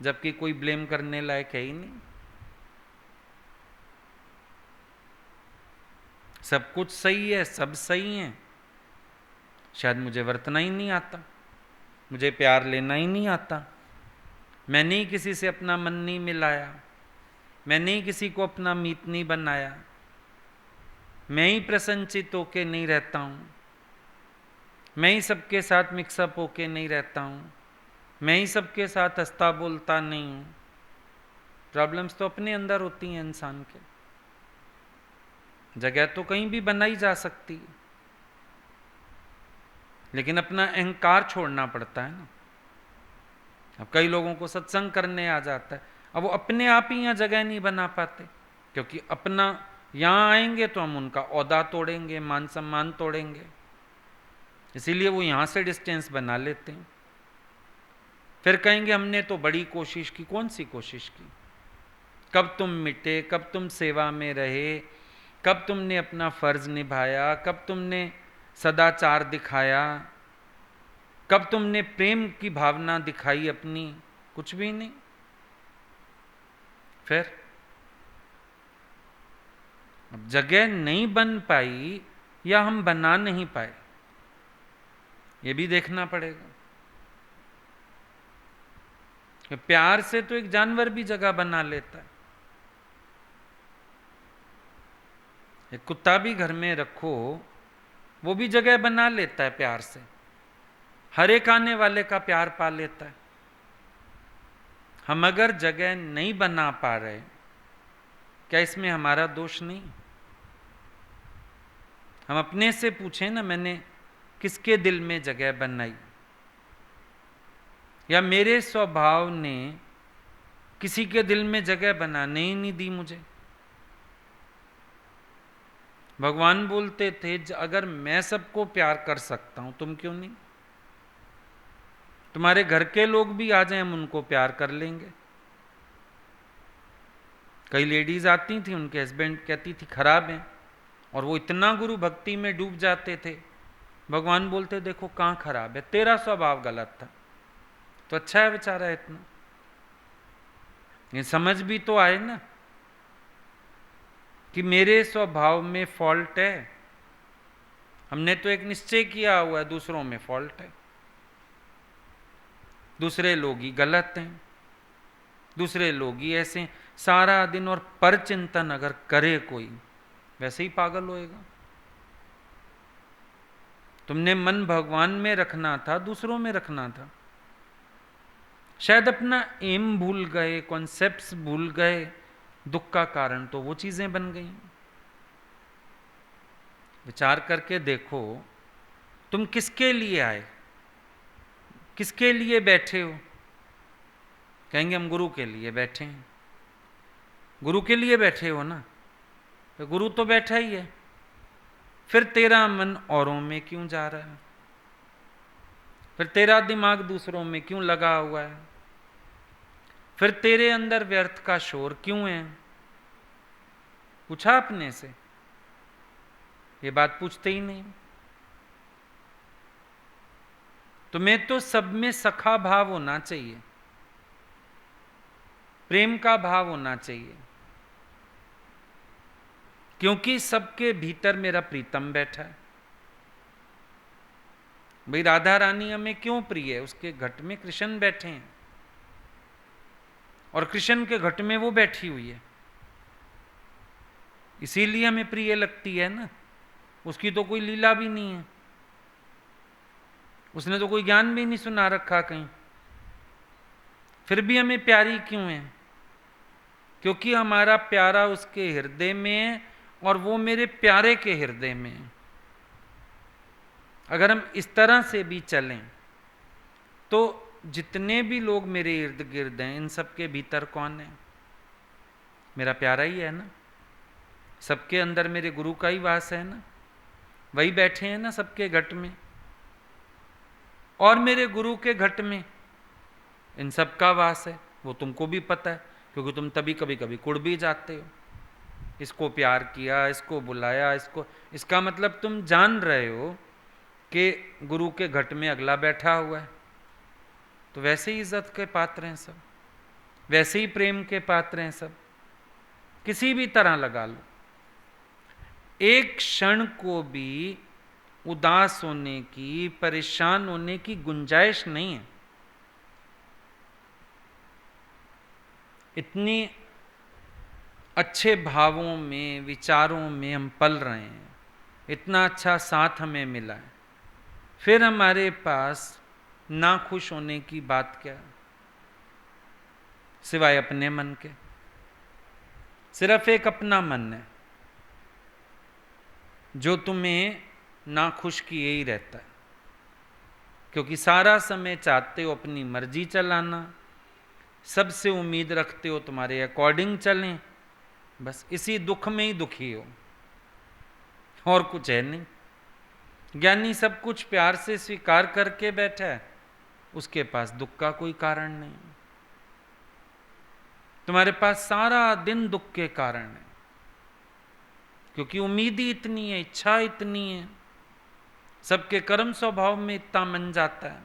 जबकि कोई ब्लेम करने लायक है ही नहीं। सब कुछ सही है, सब सही है, शायद मुझे वर्तना ही नहीं आता, मुझे प्यार लेना ही नहीं आता, मैंने ही किसी से अपना मन नहीं मिलाया, मैंने ही किसी को अपना मीत नहीं बनाया, मैं ही प्रसन्नचित होके नहीं रहता हूँ, मैं ही सबके साथ मिक्सअप होके नहीं रहता हूँ, मैं ही सबके साथ हंसता बोलता नहीं हूँ। प्रॉब्लम्स तो अपने अंदर होती हैं इंसान के, जगह तो कहीं भी बनाई जा सकती है, लेकिन अपना अहंकार छोड़ना पड़ता है ना। अब कई लोगों को सत्संग करने आ जाता है, अब वो अपने आप ही यहाँ जगह नहीं बना पाते, क्योंकि अपना यहाँ आएंगे तो हम उनका ओहदा तोड़ेंगे, मान सम्मान तोड़ेंगे, इसीलिए वो यहाँ से डिस्टेंस बना लेते हैं। फिर कहेंगे हमने तो बड़ी कोशिश की। कौन सी कोशिश की? कब तुम मिटे, कब तुम सेवा में रहे, कब तुमने अपना फर्ज निभाया, कब तुमने सदाचार दिखाया, कब तुमने प्रेम की भावना दिखाई अपनी? कुछ भी नहीं। फिर अब जगह नहीं बन पाई या हम बना नहीं पाए, ये भी देखना पड़ेगा। प्यार से तो एक जानवर भी जगह बना लेता है, एक कुत्ता भी घर में रखो वो भी जगह बना लेता है प्यार से, हर एक आने वाले का प्यार पा लेता है। हम अगर जगह नहीं बना पा रहे, क्या इसमें हमारा दोष नहीं? हम अपने से पूछें ना, मैंने किसके दिल में जगह बनाई, या मेरे स्वभाव ने किसी के दिल में जगह बनाने ही नहीं दी मुझे। भगवान बोलते थे अगर मैं सबको प्यार कर सकता हूं, तुम क्यों नहीं? तुम्हारे घर के लोग भी आ जाएं, हम उनको प्यार कर लेंगे। कई लेडीज आती थी, उनके हस्बैंड कहती थी खराब हैं, और वो इतना गुरु भक्ति में डूब जाते थे। भगवान बोलते देखो कहाँ खराब है, तेरा स्वभाव गलत था, तो अच्छा है बेचारा इतना। ये समझ भी तो आए ना कि मेरे स्वभाव में फॉल्ट है। हमने तो एक निश्चय किया हुआ है दूसरों में फॉल्ट है, दूसरे लोग ही गलत हैं, दूसरे लोग ही ऐसे। सारा दिन और पर चिंतन अगर करे कोई, वैसे ही पागल होएगा। तुमने मन भगवान में रखना था, दूसरों में रखना था। शायद अपना एम भूल गए, कॉन्सेप्ट्स भूल गए, दुख का कारण तो वो चीजें बन गई। विचार करके देखो, तुम किसके लिए आए, किसके लिए बैठे हो? कहेंगे हम गुरु के लिए बैठे हैं। गुरु के लिए बैठे हो ना, तो गुरु तो बैठा ही है, फिर तेरा मन औरों में क्यों जा रहा है? फिर तेरा दिमाग दूसरों में क्यों लगा हुआ है? फिर तेरे अंदर व्यर्थ का शोर क्यों है? पूछा अपने से? ये बात पूछते ही नहीं। तुम्हें तो सब में सखा भाव होना चाहिए, प्रेम का भाव होना चाहिए, क्योंकि सबके भीतर मेरा प्रीतम बैठा है। भाई राधा रानी हमें क्यों प्रिय है? उसके घट में कृष्ण बैठे हैं, और कृष्ण के घट में वो बैठी हुई है, इसीलिए हमें प्रिय लगती है ना। उसकी तो कोई लीला भी नहीं है, उसने तो कोई ज्ञान भी नहीं सुना रखा कहीं, फिर भी हमें प्यारी क्यों है? क्योंकि हमारा प्यारा उसके हृदय में है, और वो मेरे प्यारे के हृदय में है। अगर हम इस तरह से भी चलें, तो जितने भी लोग मेरे इर्द गिर्द हैं, इन सबके भीतर कौन है? मेरा प्यारा ही है ना। सबके अंदर मेरे गुरु का ही वास है ना, वही बैठे हैं ना सबके घट में। और मेरे गुरु के घट में इन सब का वास है, वो तुमको भी पता है, क्योंकि तुम तभी कभी कभी कुड़ भी जाते हो। इसको प्यार किया, इसको बुलाया, इसको, इसका मतलब तुम जान रहे हो कि गुरु के घट में अगला बैठा हुआ है, तो वैसे ही इज्जत के पात्र हैं सब, वैसे ही प्रेम के पात्र हैं सब, किसी भी तरह लगा लो। एक क्षण को भी उदास होने की, परेशान होने की गुंजाइश नहीं है। इतनी अच्छे भावों में, विचारों में हम पल रहे हैं, इतना अच्छा साथ हमें मिला है, फिर हमारे पास ना खुश होने की बात क्या, सिवाय अपने मन के। सिर्फ एक अपना मन है जो तुम्हें ना खुश किए ही रहता है, क्योंकि सारा समय चाहते हो अपनी मर्जी चलाना, सबसे उम्मीद रखते हो तुम्हारे अकॉर्डिंग चलें, बस इसी दुख में ही दुखी हो, और कुछ है नहीं। ज्ञानी सब कुछ प्यार से स्वीकार करके बैठा है, उसके पास दुख का कोई कारण नहीं। तुम्हारे पास सारा दिन दुख के कारण है, क्योंकि उम्मीद ही इतनी है, इच्छा इतनी है, सबके कर्म स्वभाव में इतना मन जाता है,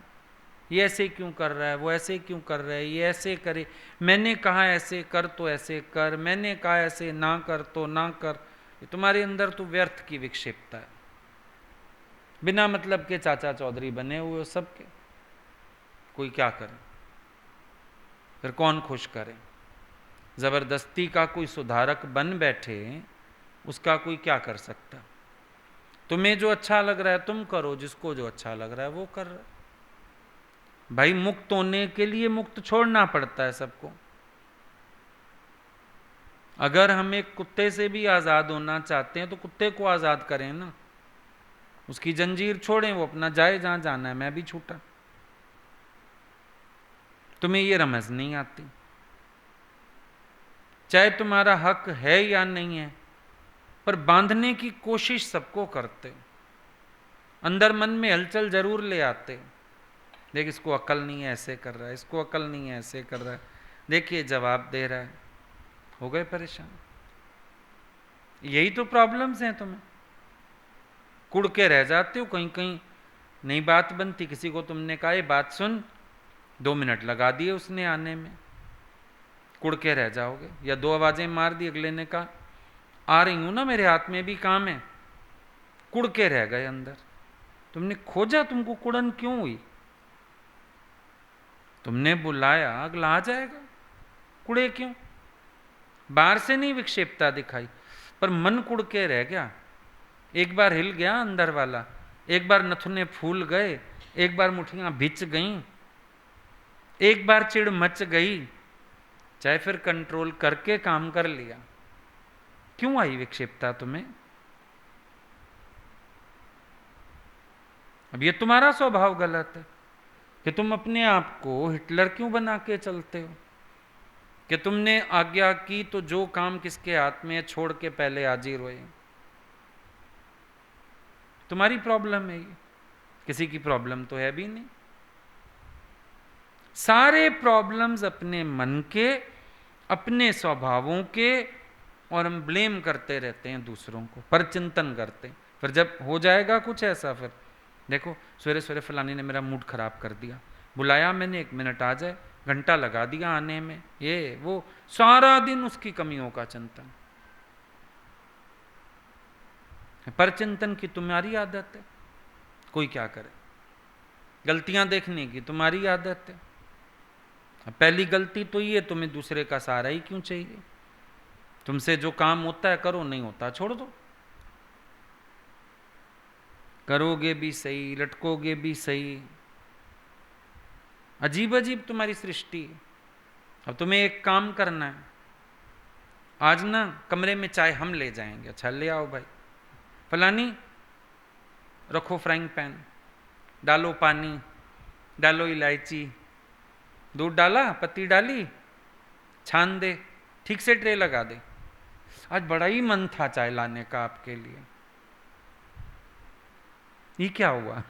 ये ऐसे क्यों कर रहा है, वो ऐसे क्यों कर रहा है, ये ऐसे करे, मैंने कहा ऐसे कर तो ऐसे कर, मैंने कहा ऐसे ना कर तो ना कर। ये तुम्हारे अंदर तो व्यर्थ की विक्षेपता है, बिना मतलब के चाचा चौधरी बने हुए हो सबके। कोई क्या करे, फिर कौन खुश करे? जबरदस्ती का कोई सुधारक बन बैठे, उसका कोई क्या कर सकता? तुम्हें जो अच्छा लग रहा है तुम करो, जिसको जो अच्छा लग रहा है वो कर रहा है। भाई मुक्त होने के लिए मुक्त छोड़ना पड़ता है सबको। अगर हम एक कुत्ते से भी आजाद होना चाहते हैं तो कुत्ते को आजाद करें ना, उसकी जंजीर छोड़ें, वो अपना जाए जहां जाना है, मैं भी छूटा। तुम्हें ये रमज नहीं आती, चाहे तुम्हारा हक है या नहीं है, पर बांधने की कोशिश सबको करते हो, अंदर मन में हलचल जरूर ले आते हो। देख इसको अकल नहीं है ऐसे कर रहा है, इसको अकल नहीं है ऐसे कर रहा है, देखिए जवाब दे रहा है, हो गए परेशान। यही तो प्रॉब्लम्स हैं, तुम्हें कुड़ के रह जाते हो, कहीं कहीं नई बात बनती, किसी को तुमने कहा ये बात सुन, 2 मिनट लगा दिए उसने आने में, कुड़ के रह जाओगे। या 2 आवाजें मार दी, अगले ने कहा आ रही हूं ना, मेरे हाथ में भी काम है, कुड़ के रह गए अंदर। तुमने खोजा तुमको कुड़न क्यों हुई, तुमने बुलाया, अगला आ जाएगा, कुड़े क्यों? बाहर से नहीं विक्षेपता दिखाई, पर मन कुड़ के रह गया। एक बार हिल गया अंदर वाला, एक बार नथुने फूल गए, एक बार मुठियां भिच गईं, एक बार चिड़ मच गई, चाहे फिर कंट्रोल करके काम कर लिया। क्यों आई विक्षेपता तुम्हें? अब ये तुम्हारा स्वभाव गलत है कि तुम अपने आप को हिटलर क्यों बना के चलते हो, कि तुमने आज्ञा की तो जो काम किसके हाथ में है छोड़ के पहले हाजिर हुए। तुम्हारी प्रॉब्लम है ये, किसी की प्रॉब्लम तो है भी नहीं। सारे प्रॉब्लम्स अपने मन के, अपने स्वभावों के, और हम ब्लेम करते रहते हैं दूसरों को, पर चिंतन करते हैं। फिर जब हो जाएगा कुछ ऐसा, फिर देखो सवेरे सवेरे फलानी ने मेरा मूड खराब कर दिया, बुलाया मैंने, 1 मिनट आ जाए, घंटा लगा दिया आने में, ये वो सारा दिन उसकी कमियों का चिंतन। पर चिंतन की तुम्हारी आदत है, कोई क्या करे, गलतियां देखने की तुम्हारी आदत है। पहली गलती तो ये, तुम्हें दूसरे का सहारा ही क्यों चाहिए? तुमसे जो काम होता है करो, नहीं होता छोड़ दो। करोगे भी सही, लटकोगे भी सही, अजीब अजीब तुम्हारी सृष्टि है। अब तुम्हें एक काम करना है, आज ना कमरे में चाय हम ले जाएंगे। अच्छा ले आओ भाई, फलानी रखो फ्राइंग पैन, डालो पानी, डालो इलायची, दूध डाला, पत्ती डाली, छान दे, ठीक से ट्रे लगा दे। आज बड़ा ही मन था चाय लाने का आपके लिए, ये क्या हुआ?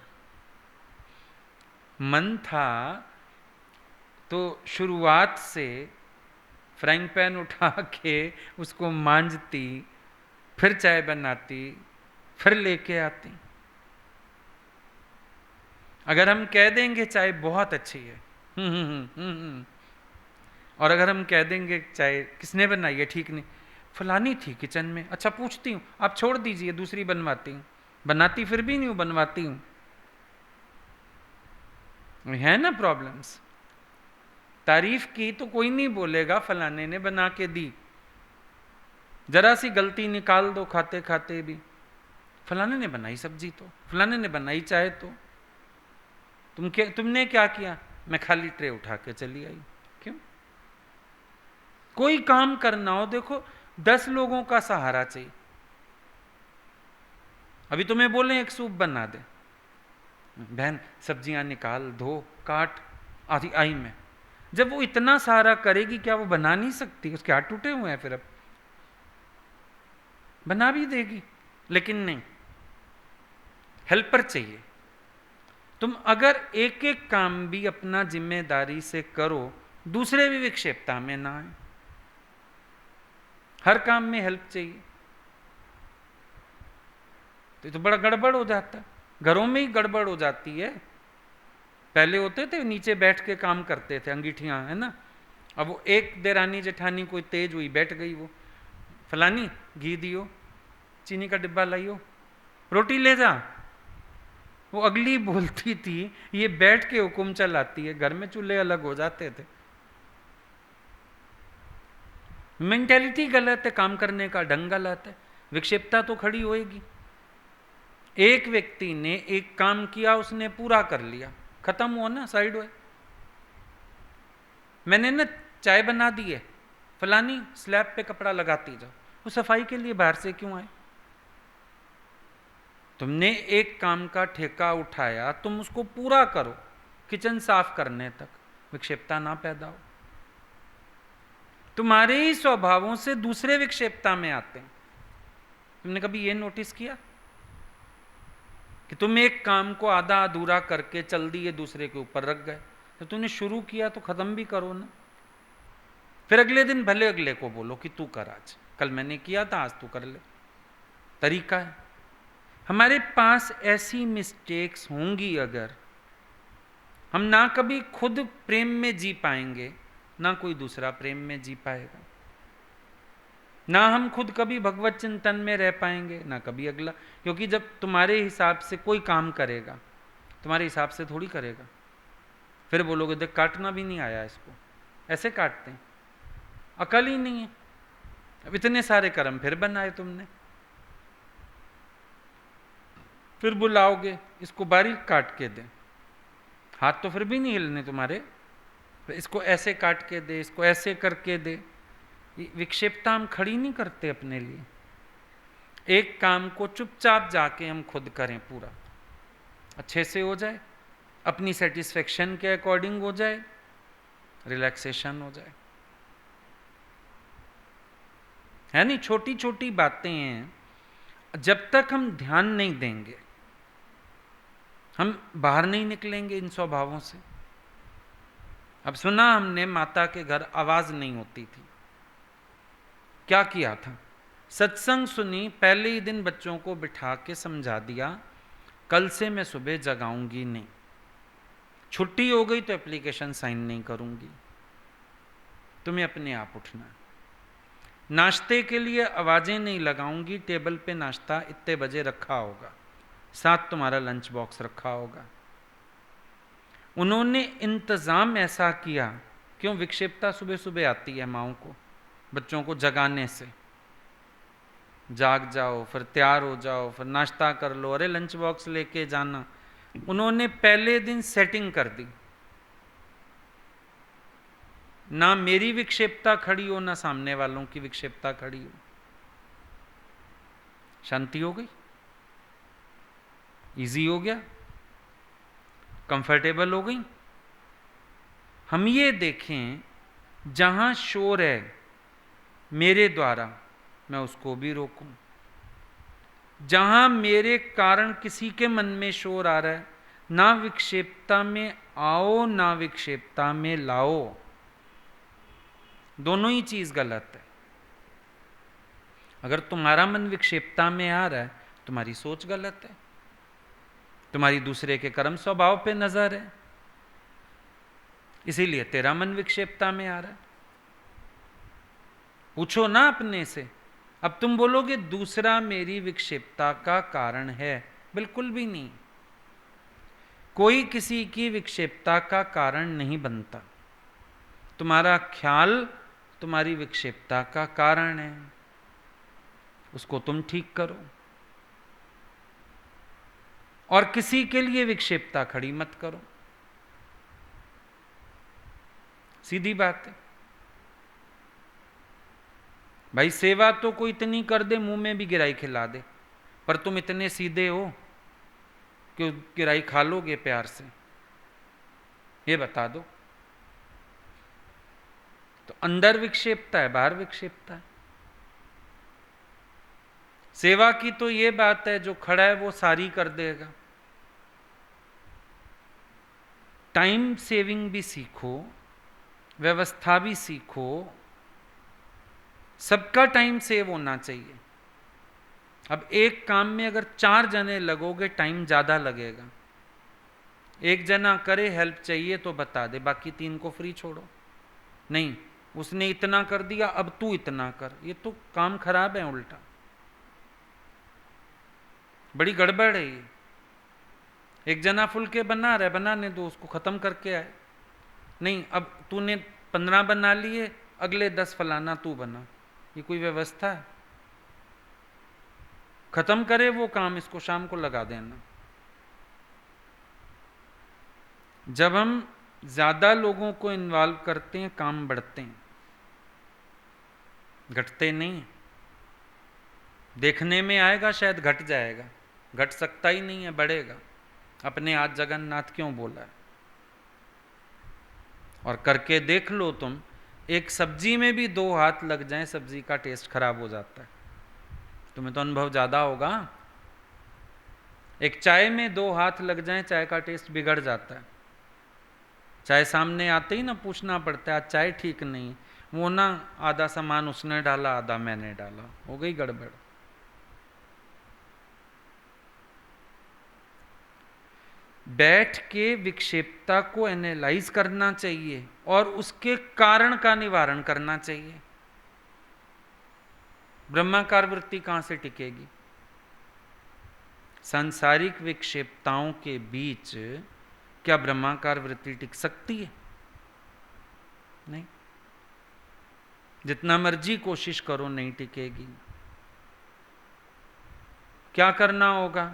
मन था तो शुरुआत से फ्राइंग पैन उठा के उसको मांजती, फिर चाय बनाती, फिर लेके आती। अगर हम कह देंगे चाय बहुत अच्छी है, और अगर हम कह देंगे चाय किसने बनाई है ठीक नहीं, फलानी थी किचन में, अच्छा पूछती हूँ, आप छोड़ दीजिए दूसरी बनवाती हूँ, बनाती फिर भी नहीं हूँ, बनवाती हूँ। है ना प्रॉब्लम्स। तारीफ की तो कोई नहीं बोलेगा फलाने ने बना के दी, जरा सी गलती निकाल दो खाते खाते भी, फलाने ने बनाई सब्जी तो, फलाने ने बनाई चाय तो, तुमने क्या किया, मैं खाली ट्रे उठा के चली आई। क्यों? कोई काम करना हो देखो 10 लोगों का सहारा चाहिए। अभी तुम्हें बोले एक सूप बना दे, बहन सब्जियां निकाल धो काट, आधी आई में, जब वो इतना सारा करेगी क्या वो बना नहीं सकती? उसके हाथ टूटे हुए हैं फिर, अब बना भी देगी, लेकिन नहीं, हेल्पर चाहिए। तुम अगर एक एक काम भी अपना जिम्मेदारी से करो, दूसरे भी विक्षेपता में ना आए। हर काम में हेल्प चाहिए तो ये तो बड़ा गड़बड़ हो जाता है, घरों में ही गड़बड़ हो जाती है। पहले होते थे नीचे बैठ के काम करते थे, अंगीठियां, है ना। अब वो एक देरानी जेठानी कोई तेज हुई, बैठ गई, वो फलानी घी दियो, चीनी का डिब्बा लाइयो, रोटी ले जा, वो अगली बोलती थी, ये बैठ के हुक्म चलाती है। घर में चूल्हे अलग हो जाते थे। मेंटेलिटी गलत है, काम करने का ढंग गलत है, विक्षेपता तो खड़ी होएगी। एक व्यक्ति ने एक काम किया, उसने पूरा कर लिया, खत्म हुआ ना, साइड हुए। मैंने ना चाय बना दी है, फलानी स्लैब पे कपड़ा लगाती जाओ, वो सफाई के लिए बाहर से क्यों आए? तुमने एक काम का ठेका उठाया, तुम उसको पूरा करो, किचन साफ करने तक, विक्षेपता ना पैदा हो। तुम्हारे ही स्वभावों से दूसरे विक्षेपता में आते हैं। तुमने कभी ये नोटिस किया कि तुम एक काम को आधा अधूरा करके चल दिए, दूसरे के ऊपर रख गए? तो तुमने शुरू किया तो खत्म भी करो ना। फिर अगले दिन भले अगले को बोलो कि तू कर, आज कल मैंने किया था, आज तू कर ले। तरीका है। हमारे पास ऐसी मिस्टेक्स होंगी, अगर हम ना कभी खुद प्रेम में जी पाएंगे, ना कोई दूसरा प्रेम में जी पाएगा, ना हम खुद कभी भगवत चिंतन में रह पाएंगे, ना कभी अगला। क्योंकि जब तुम्हारे हिसाब से कोई काम करेगा, तुम्हारे हिसाब से थोड़ी करेगा। फिर बोलोगे देख काटना भी नहीं आया इसको, ऐसे काटते हैं, अकल ही नहीं है। अब इतने सारे कर्म फिर बनाए तुमने, फिर बुलाओगे इसको बारीक काट के दे, हाथ तो फिर भी नहीं हिलने तुम्हारे, इसको ऐसे काट के दे, इसको ऐसे करके दे। विक्षेपता हम खड़ी नहीं करते अपने लिए। एक काम को चुपचाप जाके हम खुद करें, पूरा अच्छे से हो जाए, अपनी सेटिस्फेक्शन के अकॉर्डिंग हो जाए, रिलैक्सेशन हो जाए, है नहीं। छोटी छोटी बातें हैं, जब तक हम ध्यान नहीं देंगे, हम बाहर नहीं निकलेंगे इन स्वभावों से। अब सुना हमने माता के घर आवाज नहीं होती थी, क्या किया था? सत्संग सुनी, पहले ही दिन बच्चों को बिठा के समझा दिया, कल से मैं सुबह जगाऊंगी नहीं, छुट्टी हो गई तो एप्लीकेशन साइन नहीं करूंगी, तुम्हें अपने आप उठना। नाश्ते के लिए आवाजें नहीं लगाऊंगी, टेबल पे नाश्ता इतने बजे रखा होगा, साथ तुम्हारा लंच बॉक्स रखा होगा। उन्होंने इंतजाम ऐसा किया। क्यों? विक्षेपता सुबह सुबह आती है माओं को, बच्चों को जगाने से। जाग जाओ, फिर तैयार हो जाओ, फिर नाश्ता कर लो, अरे लंच बॉक्स लेके जाना। उन्होंने पहले दिन सेटिंग कर दी, ना मेरी विक्षेपता खड़ी हो, ना सामने वालों की विक्षेपता खड़ी हो। शांति हो गई, इजी हो गया, कंफर्टेबल हो गई। हम ये देखें, जहां शोर है मेरे द्वारा, मैं उसको भी रोकूं। जहां मेरे कारण किसी के मन में शोर आ रहा है, ना विक्षेपता में आओ, ना विक्षेपता में लाओ। दोनों ही चीज गलत है। अगर तुम्हारा मन विक्षेपता में आ रहा है, तुम्हारी सोच गलत है। तुम्हारी दूसरे के कर्म स्वभाव पे नजर है, इसीलिए तेरा मन विक्षेपता में आ रहा है। पूछो ना अपने से। अब तुम बोलोगे दूसरा मेरी विक्षेपता का कारण है, बिल्कुल भी नहीं। कोई किसी की विक्षेपता का कारण नहीं बनता। तुम्हारा ख्याल तुम्हारी विक्षेपता का कारण है, उसको तुम ठीक करो, और किसी के लिए विक्षेपता खड़ी मत करो। सीधी बात है भाई। सेवा तो कोई इतनी कर दे, मुंह में भी गिराई खिला दे, पर तुम इतने सीधे हो कि गिराई खा लोगे प्यार से? ये बता दो। तो अंदर विक्षेपता है, बाहर विक्षेपता है। सेवा की तो ये बात है, जो खड़ा है वो सारी कर देगा। टाइम सेविंग भी सीखो, व्यवस्था भी सीखो। सबका टाइम सेव होना चाहिए। अब एक काम में अगर 4 जने लगोगे, टाइम ज्यादा लगेगा। एक जना करे, हेल्प चाहिए तो बता दे, बाकी 3 को फ्री छोड़ो। नहीं, उसने इतना कर दिया, अब तू इतना कर, ये तो काम खराब है। उल्टा बड़ी गड़बड़ है ये। एक जना फुलके बना रहा है, बनाने दो उसको, खत्म करके आए। नहीं, अब तूने 15 बना लिए, अगले 10 फलाना तू बना। ये कोई व्यवस्था है? खत्म करे वो काम, इसको शाम को लगा देना। जब हम ज्यादा लोगों को इन्वॉल्व करते हैं, काम बढ़ते हैं, घटते नहीं। देखने में आएगा शायद घट जाएगा, घट सकता ही नहीं है, बढ़ेगा। अपने आज जगन्नाथ क्यों बोला है? और करके देख लो तुम, एक सब्जी में भी 2 हाथ लग जाएं, सब्जी का टेस्ट खराब हो जाता है। तुम्हें तो अनुभव ज्यादा होगा। एक चाय में 2 हाथ लग जाएं, चाय का टेस्ट बिगड़ जाता है। चाय सामने आते ही ना पूछना पड़ता है, आज चाय ठीक नहीं। वो ना आधा सामान उसने डाला, आधा मैंने डाला, हो गई गड़बड़। बैठ के विक्षेपता को एनालाइज करना चाहिए और उसके कारण का निवारण करना चाहिए। ब्रह्माकार वृत्ति कहां से टिकेगी? सांसारिक विक्षेपताओं के बीच क्या ब्रह्माकार वृत्ति टिक सकती है? नहीं। जितना मर्जी कोशिश करो, नहीं टिकेगी। क्या करना होगा?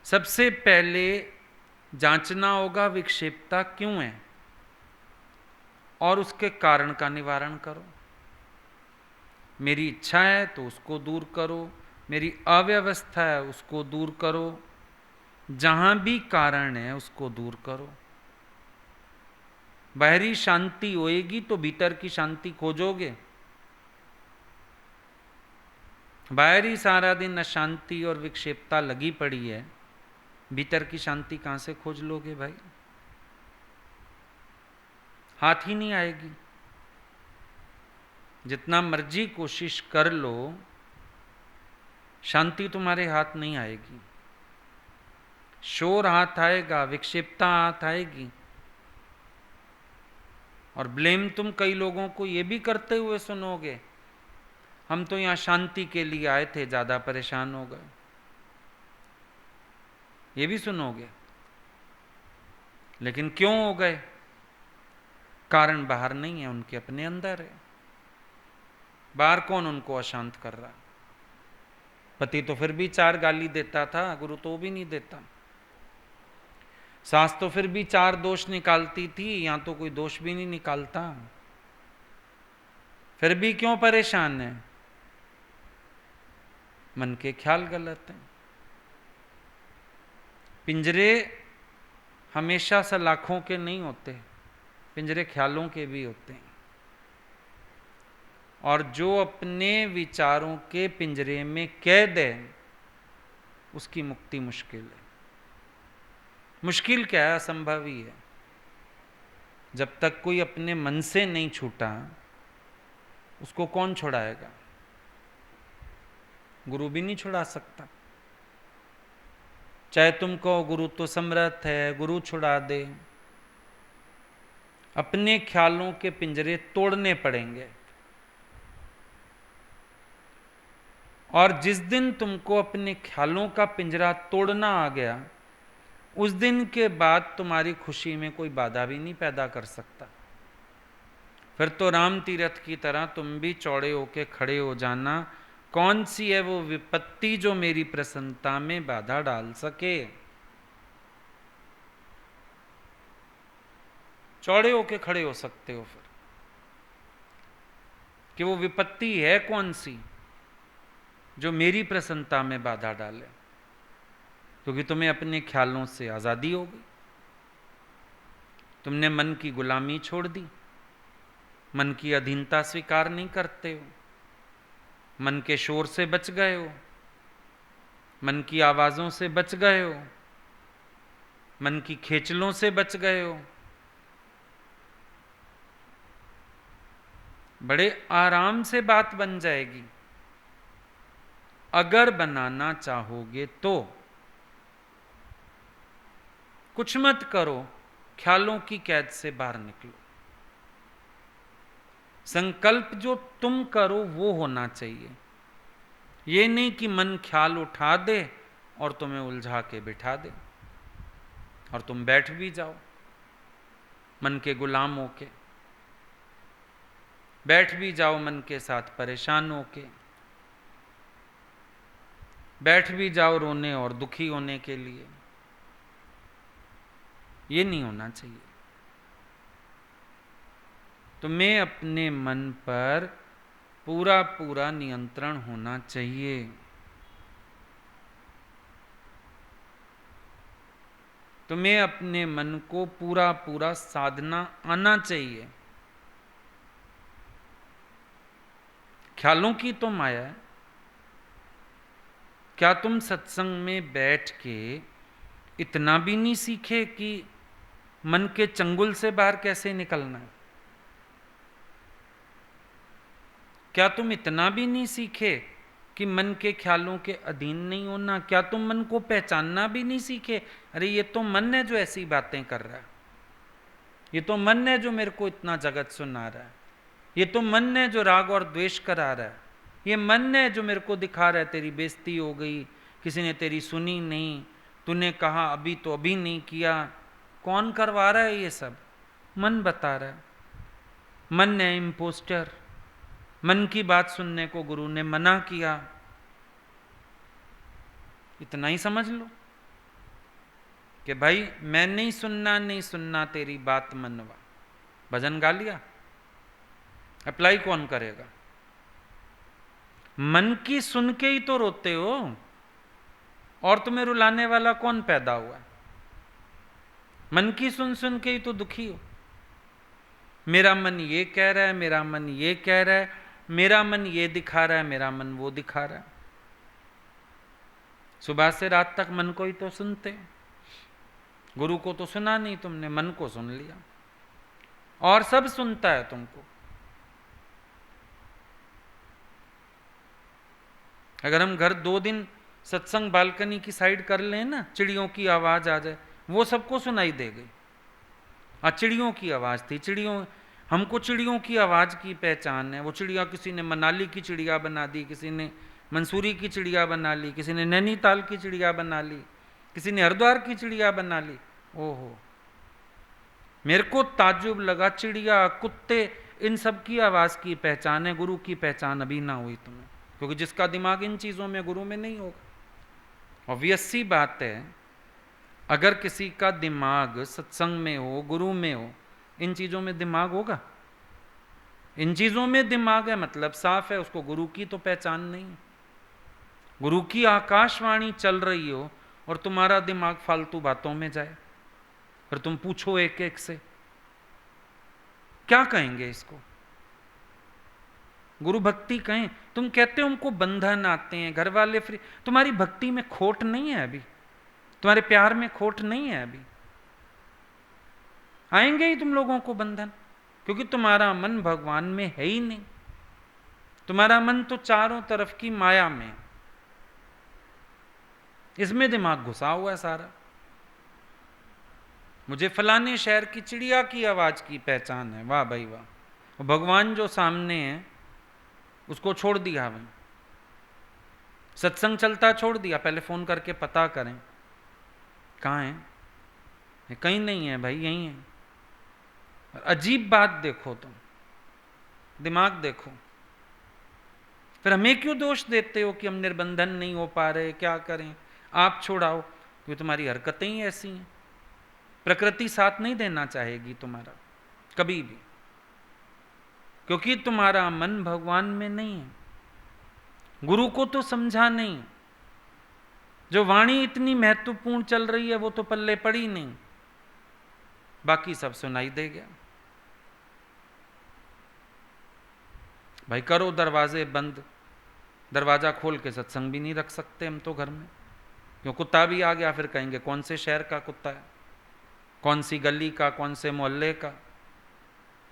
सबसे पहले जांचना होगा विक्षेपता क्यों है, और उसके कारण का निवारण करो। मेरी इच्छा है तो उसको दूर करो, मेरी अव्यवस्था है उसको दूर करो, जहां भी कारण है उसको दूर करो। बाहरी शांति होएगी तो भीतर की शांति खोजोगे। बाहरी सारा दिन अशांति और विक्षेपता लगी पड़ी है, भीतर की शांति कहां से खोज लोगे भाई? हाथ ही नहीं आएगी। जितना मर्जी कोशिश कर लो, शांति तुम्हारे हाथ नहीं आएगी। शोर हाथ आएगा, विक्षेपता हाथ आएगी। और ब्लेम तुम कई लोगों को ये भी करते हुए सुनोगे, हम तो यहां शांति के लिए आए थे, ज्यादा परेशान हो गए। ये भी सुनोगे। लेकिन क्यों हो गए? कारण बाहर नहीं है, उनके अपने अंदर है। बाहर कौन उनको अशांत कर रहा? पति तो फिर भी 4 गाली देता था, गुरु तो भी नहीं देता। सास तो फिर भी 4 दोष निकालती थी, यहां तो कोई दोष भी नहीं निकालता। फिर भी क्यों परेशान है? मन के ख्याल गलत हैं। पिंजरे हमेशा सलाखों के नहीं होते, पिंजरे ख्यालों के भी होते हैं। और जो अपने विचारों के पिंजरे में कैद है, उसकी मुक्ति मुश्किल है। मुश्किल क्या है? असंभव ही है। जब तक कोई अपने मन से नहीं छूटा, उसको कौन छुड़ाएगा? गुरु भी नहीं छुड़ा सकता। चाहे तुम कहो गुरु तो समर्थ है, गुरु छुड़ा दे, अपने ख्यालों के पिंजरे तोड़ने पड़ेंगे। और जिस दिन तुमको अपने ख्यालों का पिंजरा तोड़ना आ गया, उस दिन के बाद तुम्हारी खुशी में कोई बाधा भी नहीं पैदा कर सकता। फिर तो राम तीरथ की तरह तुम भी चौड़े होके खड़े हो जाना, कौन सी है वो विपत्ति जो मेरी प्रसन्नता में बाधा डाल सके। चौड़े होके खड़े हो सकते हो फिर कि वो विपत्ति है कौन सी जो मेरी प्रसन्नता में बाधा डाले, क्योंकि तुम्हें अपने ख्यालों से आजादी हो गई। तुमने मन की गुलामी छोड़ दी, मन की अधीनता स्वीकार नहीं करते हो, मन के शोर से बच गए हो, मन की आवाजों से बच गए हो, मन की खेचलों से बच गए हो। बड़े आराम से बात बन जाएगी अगर बनाना चाहोगे तो। कुछ मत करो, ख्यालों की कैद से बाहर निकलो। संकल्प जो तुम करो वो होना चाहिए, ये नहीं कि मन ख्याल उठा दे और तुम्हें उलझा के बिठा दे और तुम बैठ भी जाओ मन के गुलाम होके, बैठ भी जाओ मन के साथ परेशान होके, बैठ भी जाओ रोने और दुखी होने के लिए। ये नहीं होना चाहिए। तुम्हें अपने मन पर पूरा पूरा नियंत्रण होना चाहिए। तुम्हें अपने मन को पूरा पूरा साधना आना चाहिए। ख्यालों की तो माया है। क्या तुम सत्संग में बैठ के इतना भी नहीं सीखे कि मन के चंगुल से बाहर कैसे निकलना है? क्या तुम इतना भी नहीं सीखे कि मन के ख्यालों के अधीन नहीं होना? क्या तुम मन को पहचानना भी नहीं सीखे? अरे ये तो मन है जो ऐसी बातें कर रहा है, ये तो मन है जो मेरे को इतना जगत सुना रहा है, ये तो मन है जो राग और द्वेष करा रहा है, ये मन है जो मेरे को दिखा रहा है तेरी बेइज्जती हो गई, किसी ने तेरी सुनी नहीं, तूने कहा अभी तो अभी नहीं किया। कौन करवा रहा है ये सब? मन बता रहा है। मन है इम्पोस्टर। मन की बात सुनने को गुरु ने मना किया। इतना ही समझ लो कि भाई मैं नहीं सुनना तेरी बात मनवा। भजन गा लिया, अप्लाई कौन करेगा? मन की सुन के ही तो रोते हो, और तुम्हें रुलाने वाला कौन पैदा हुआ? मन की सुन सुन के ही तो दुखी हो। मेरा मन ये कह रहा है, मेरा मन ये कह रहा है, मेरा मन ये दिखा रहा है, मेरा मन वो दिखा रहा है। सुबह से रात तक मन को ही तो सुनते हो। गुरु को तो सुना नहीं तुमने, मन को सुन लिया, और सब सुनता है तुमको। अगर हम घर 2 दिन सत्संग बालकनी की साइड कर लें ना, चिड़ियों की आवाज आ जाए, वो सबको सुनाई दे गई। चिड़ियों की आवाज थी, चिड़ियों, हमको चिड़ियों की आवाज की पहचान है। वो चिड़िया किसी ने मनाली की चिड़िया बना दी, किसी ने मंसूरी की चिड़िया बना ली, किसी ने नैनीताल की चिड़िया बना ली, किसी ने हरिद्वार की चिड़िया बना ली। ओहो, मेरे को ताज्जुब लगा, चिड़िया, कुत्ते, इन सब की आवाज की पहचान है, गुरु की पहचान अभी ना हुई तुम्हें, क्योंकि जिसका दिमाग इन चीजों में, गुरु में नहीं होगा। ऑब्वियस सी बात है, अगर किसी का दिमाग सत्संग में हो, गुरु में हो, इन चीजों में दिमाग होगा? इन चीजों में दिमाग है मतलब साफ है, उसको गुरु की तो पहचान नहीं है। गुरु की आकाशवाणी चल रही हो और तुम्हारा दिमाग फालतू बातों में जाए, फिर तुम पूछो एक एक से, क्या कहेंगे इसको? गुरु भक्ति कहें? तुम कहते हो हमको बंधन आते हैं, घर वाले फ्री। तुम्हारी भक्ति में खोट नहीं है अभी, तुम्हारे प्यार में खोट नहीं है अभी। आएंगे ही तुम लोगों को बंधन, क्योंकि तुम्हारा मन भगवान में है ही नहीं। तुम्हारा मन तो चारों तरफ की माया में। इसमें दिमाग घुसा हुआ है सारा। मुझे फलाने शहर की चिड़िया की आवाज की पहचान है, वाह भाई वाह। और भगवान जो सामने है उसको छोड़ दिया भाई, सत्संग चलता छोड़ दिया, पहले फोन करके पता करें कहाँ है, कहीं नहीं है भाई, यहीं है। अजीब बात देखो तुम, दिमाग देखो। फिर हमें क्यों दोष देते हो कि हम निर्बंधन नहीं हो पा रहे, क्या करें, आप छोड़ाओ, क्योंकि तुम्हारी हरकतें ही ऐसी हैं। प्रकृति साथ नहीं देना चाहेगी तुम्हारा कभी भी, क्योंकि तुम्हारा मन भगवान में नहीं है। गुरु को तो समझा नहीं, जो वाणी इतनी महत्वपूर्ण चल रही है वो तो पल्ले पड़ी नहीं, बाकी सब सुनाई दे गया। भाई करो दरवाजे बंद, दरवाजा खोल के सत्संग भी नहीं रख सकते हम तो घर में, क्यों कुत्ता भी आ गया फिर कहेंगे कौन से शहर का कुत्ता है, कौन सी गली का, कौन से मोहल्ले का,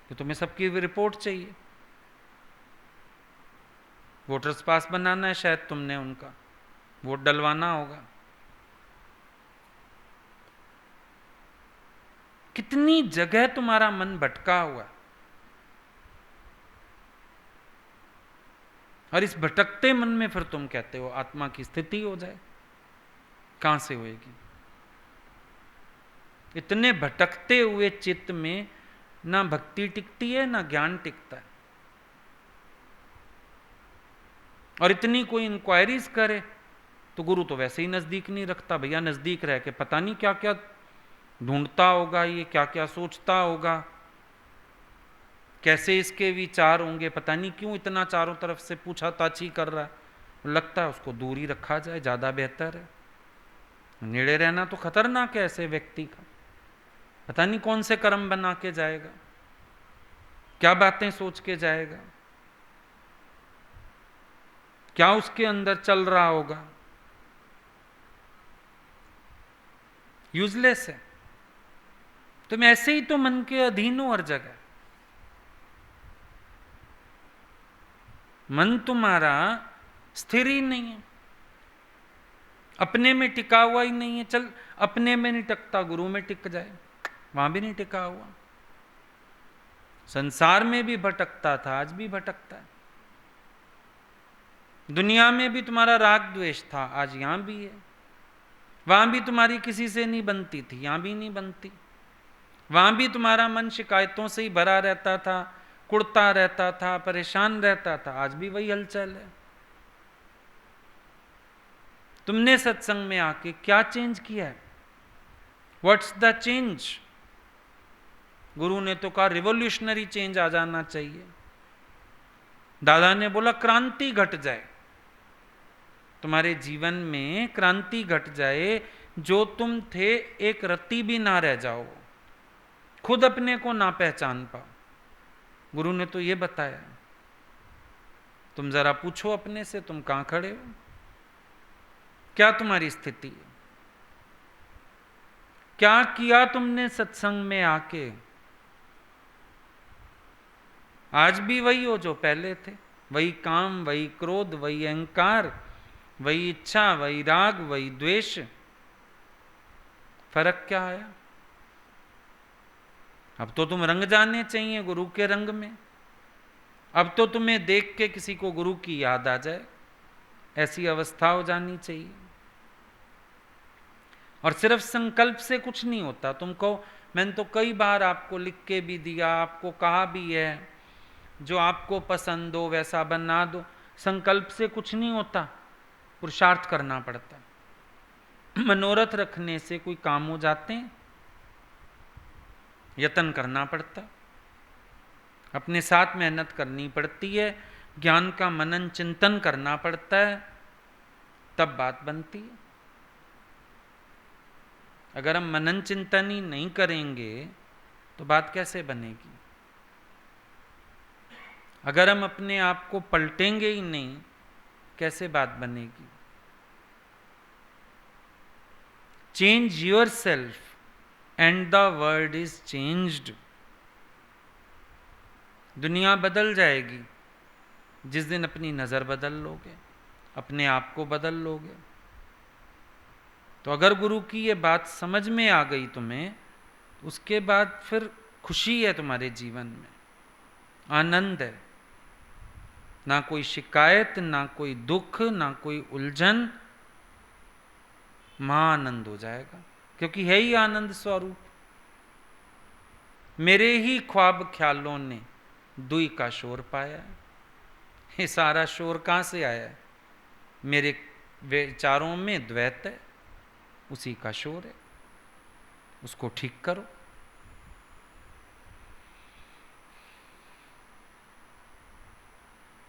कि तुम्हें सबकी रिपोर्ट चाहिए। वोटर्स पास बनाना है शायद तुमने उनका, वोट डलवाना होगा। कितनी जगह तुम्हारा मन भटका हुआ, और इस भटकते मन में फिर तुम कहते हो आत्मा की स्थिति हो जाए, कहां से होएगी। इतने भटकते हुए चित्त में ना भक्ति टिकती है ना ज्ञान टिकता है। और इतनी कोई इंक्वायरीज करे तो गुरु तो वैसे ही नजदीक नहीं रखता, भैया नजदीक रह के पता नहीं क्या क्या ढूंढता होगा, ये क्या क्या सोचता होगा, कैसे इसके विचार होंगे, पता नहीं क्यों इतना चारों तरफ से पूछाताछी कर रहा है। लगता है उसको दूर ही रखा जाए, ज्यादा बेहतर है। नेड़े रहना तो खतरनाक है ऐसे व्यक्ति का, पता नहीं कौन से कर्म बना के जाएगा, क्या बातें सोच के जाएगा, क्या उसके अंदर चल रहा होगा। यूजलेस है। तुम ऐसे ही तो मन के अधीन हो हर जगह। मन तुम्हारा स्थिर ही नहीं है, अपने में टिका हुआ ही नहीं है। चल अपने में नहीं टिकता, गुरु में टिक जाए, वहां भी नहीं टिका हुआ। संसार में भी भटकता था, आज भी भटकता है। दुनिया में भी तुम्हारा राग द्वेष था, आज यहां भी है। वहां भी तुम्हारी किसी से नहीं बनती थी, यहां भी नहीं बनती। वहां भी तुम्हारा मन शिकायतों से ही भरा रहता था, कुड़ता रहता था, परेशान रहता था, आज भी वही हलचल है। तुमने सत्संग में आके क्या चेंज किया है? What's the change? गुरु ने तो कहा रिवोल्यूशनरी चेंज आ जाना चाहिए। दादा ने बोला क्रांति घट जाए, तुम्हारे जीवन में क्रांति घट जाए, जो तुम थे एक रत्ती भी ना रह जाओ, खुद अपने को ना पहचान पाओ। गुरु ने तो ये बताया। तुम जरा पूछो अपने से, तुम कहां खड़े हो, क्या तुम्हारी स्थिति है, क्या किया तुमने सत्संग में आके? आज भी वही हो जो पहले थे, वही काम, वही क्रोध, वही अहंकार, वही इच्छा, वही राग, वही द्वेष। फर्क क्या आया? अब तो तुम रंग जाने चाहिए गुरु के रंग में। अब तो तुम्हें देख के किसी को गुरु की याद आ जाए, ऐसी अवस्था हो जानी चाहिए। और सिर्फ संकल्प से कुछ नहीं होता। तुम कहो मैंने तो कई बार आपको लिख के भी दिया, आपको कहा भी है जो आपको पसंद हो वैसा बना दो। संकल्प से कुछ नहीं होता, पुरुषार्थ करना पड़ता है। मनोरथ रखने से कोई काम हो जाते हैं? यत्न करना पड़ता, अपने साथ मेहनत करनी पड़ती है, ज्ञान का मनन चिंतन करना पड़ता है, तब बात बनती है। अगर हम मनन चिंतन ही नहीं करेंगे तो बात कैसे बनेगी? अगर हम अपने आप को पलटेंगे ही नहीं, कैसे बात बनेगी? Change your self and the world is changed. दुनिया बदल जाएगी जिस दिन अपनी नजर बदल लोगे, अपने आप को बदल लोगे। तो अगर गुरु की ये बात समझ में आ गई तुम्हें, उसके बाद फिर खुशी है तुम्हारे जीवन में, आनंद है, ना कोई शिकायत, ना कोई दुख, ना कोई उलझन, महाआनंद हो जाएगा, क्योंकि है ही आनंद स्वरूप। मेरे ही ख्वाब ख्यालों ने दुई का शोर पाया है। ये सारा शोर कहाँ से आया है? मेरे विचारों में द्वैत है, उसी का शोर है, उसको ठीक करो।